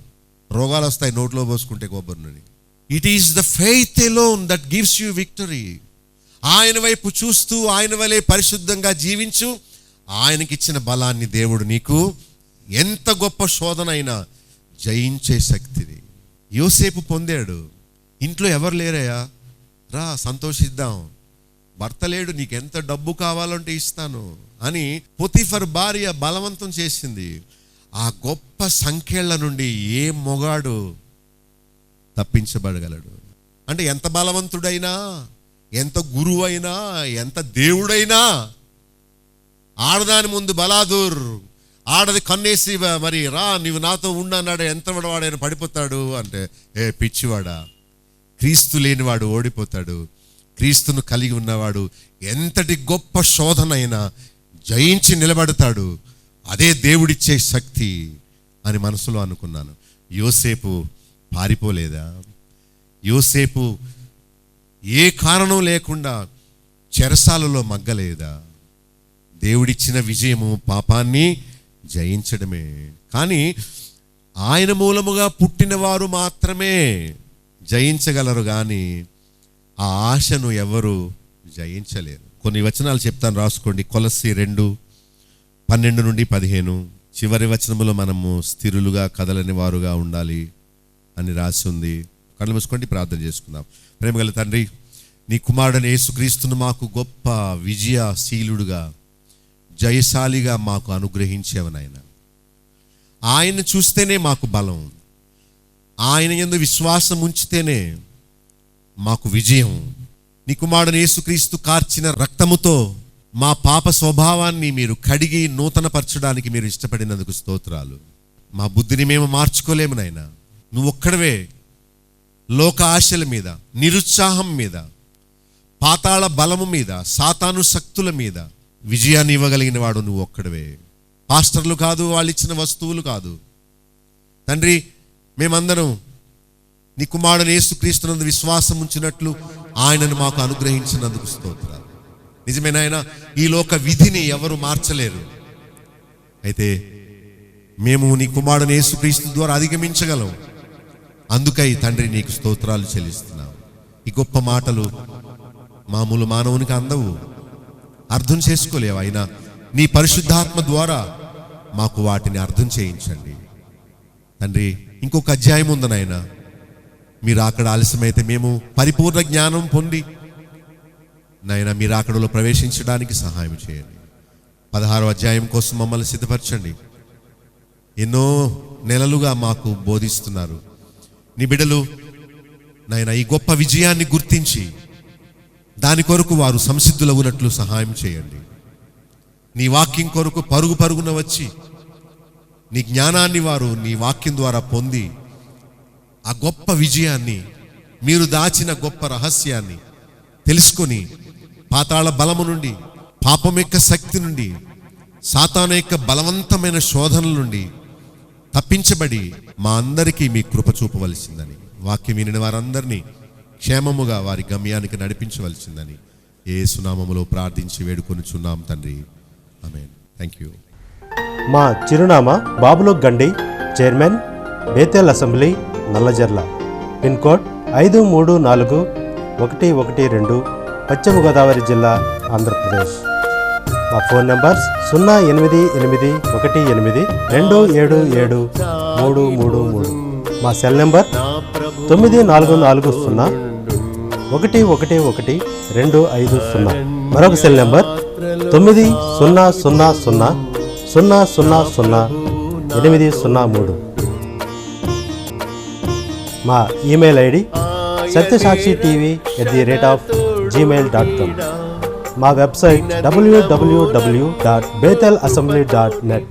C: రోగాలు వస్తాయి నోట్లో పోసుకుంటే కొబ్బరి నుండి. It is the faith alone that gives you victory. ఆయన వైపు చూస్తూ ఆయన వలె పరిశుద్ధంగా జీవించు. ఆయనకిచ్చిన బలాన్ని దేవుడు నీకు ఎంత గొప్ప శోధన అయినా జయించే శక్తిని యోసేపు పొందాడు. ఇంట్లో ఎవరు లేరయ్యా, రా సంతోషిద్దాం, భర్త లేడు, నీకెంత డబ్బు కావాలంటే ఇస్తాను అని పొతిఫర్ భార్య బలవంతం చేసింది. ఆ గొప్ప సంఖ్యల నుండి ఏ మొగాడు తప్పించబడగలడు? అంటే ఎంత బలవంతుడైనా, ఎంత గురువైనా, ఎంత దేవుడైనా ఆడదాని ముందు బలాదూర్, ఆడది కన్నేసి మరి రా నీవు నాతో ఉండన్నాడు, ఎంత వాడైనా పడిపోతాడు అంటే, ఏ పిచ్చివాడా, క్రీస్తు లేనివాడు ఓడిపోతాడు. క్రీస్తును కలిగి ఉన్నవాడు ఎంతటి గొప్ప శోధనైనా జయించి నిలబడతాడు. అదే దేవుడిచ్చే శక్తి అని మనసులో అనుకున్నాను. యోసేపు పారిపోలేదా? యోసేపు ఏ కారణం లేకుండా చెరసాలలో మగ్గలేదా? దేవుడిచ్చిన విజయము పాపాన్ని జయించడమే. కానీ ఆయన మూలముగా పుట్టిన వారు మాత్రమే జయించగలరు, కానీ ఆ ఆశను ఎవరు జయించలేరు. కొన్ని వచనాలు చెప్తాను, రాసుకోండి. కొలస్సీ 2:12-15 చివరి వచనములో మనము స్థిరులుగా కదలని వారుగా ఉండాలి అని రాసి ఉంది. కళ్ళు మూసుకోండి, ప్రార్థన చేసుకుందాం. ప్రేమగల తండ్రి, నీ కుమారుడైన యేసుక్రీస్తును మాకు గొప్ప విజయశీలుడుగా, జయశాలిగా మాకు అనుగ్రహించేవనైనా. ఆయన చూస్తేనే మాకు బలం, ఆయన యందు విశ్వాసం ఉంచితేనే మాకు విజయం. నీ కుమారుడైన యేసుక్రీస్తు కార్చిన రక్తముతో మా పాప స్వభావాన్ని మీరు కడిగి నూతనపరచడానికి మీరు ఇష్టపడినందుకు స్తోత్రాలు. మా బుద్ధిని మేము మార్చుకోలేము నాయనా. నువ్వు ఒక్కడవే లోక ఆశల మీద, నిరుత్సాహం మీద, పాతాళ బలము మీద, సాతాను శక్తుల మీద విజయాన్ని ఇవ్వగలిగిన వాడు నువ్వు ఒక్కడవే. పాస్టర్లు కాదు, వాళ్ళు ఇచ్చిన వస్తువులు కాదు. తండ్రి, మేమందరం నీ కుమారుడైన యేసుక్రీస్తునందు విశ్వాసం ఉంచినట్లు ఆయనను మాకు అనుగ్రహించినందుకు స్తోత్రాలు. నిజమే నాయనా, ఈ లోక విధిని ఎవరు మార్చలేరు. అయితే మేము నీ కుమారుడైన యేసుక్రీస్తు ద్వారా అధిగమించగలం. అందుకై తండ్రి నీకు స్తోత్రాలు చెల్లిస్తున్నాం. ఈ గొప్ప మాటలు మామూలు మానవునికి అందవు, అర్థం చేసుకోలేవు. అయినా నీ పరిశుద్ధాత్మ ద్వారా మాకు వాటిని అర్థం చేయించండి తండ్రి. ఇంకొక అధ్యాయం ఉంది నాయనా, మీరు అక్కడ ఆలస్యమైతే మేము పరిపూర్ణ జ్ఞానం పొంది నాయనా మీరు అక్కడలో ప్రవేశించడానికి సహాయం చేయండి. 16వ అధ్యాయం కోసం మమ్మల్ని సిద్ధపరచండి. ఎన్నో నెలలుగా మాకు బోధిస్తున్నారు నీ బిడ్డలు నాయనా. ఈ గొప్ప విజయాన్ని గుర్తించి దాని కొరకు వారు సంసిద్ధులవునట్లు సహాయం చేయండి. నీ వాక్యం కొరకు పరుగు పరుగున వచ్చి నీ జ్ఞానాన్ని వారు నీ వాక్యం ద్వారా పొంది ఆ గొప్ప విజయాన్ని, మీరు దాచిన గొప్ప రహస్యాన్ని తెలుసుకొని పాతాళ బలము నుండి, పాపం యొక్క శక్తి నుండి, సాతాను యొక్క బలవంతమైన శోధనల నుండి తప్పించబడి మా అందరికీ మీ కృప చూపవలసిందని, వాక్యం వినిన వారందరినీ క్షేమముగా వారి గమ్యానికి నడిపించవలసిందని యేసు నామములో ప్రార్థించి వేడుకొనుచున్నాం తండ్రి. ఆమేన్. Thank you.
D: మా చిరునామా Babulok Gandi, chairman, Bethel assembly, Nallajerla. Pin code 534112, పశ్చిమ గోదావరి జిల్లా, ఆంధ్రప్రదేశ్. మా ఫోన్ నంబర్స్ 088118277333. మా సెల్ నెంబర్ 9440111250. మరొక సెల్ నెంబర్ 9000000803. మా ఈమెయిల్ ఐడి satyasakshi.tv@gmail.com. మా వెబ్సైట్ www.bethelassembly.net.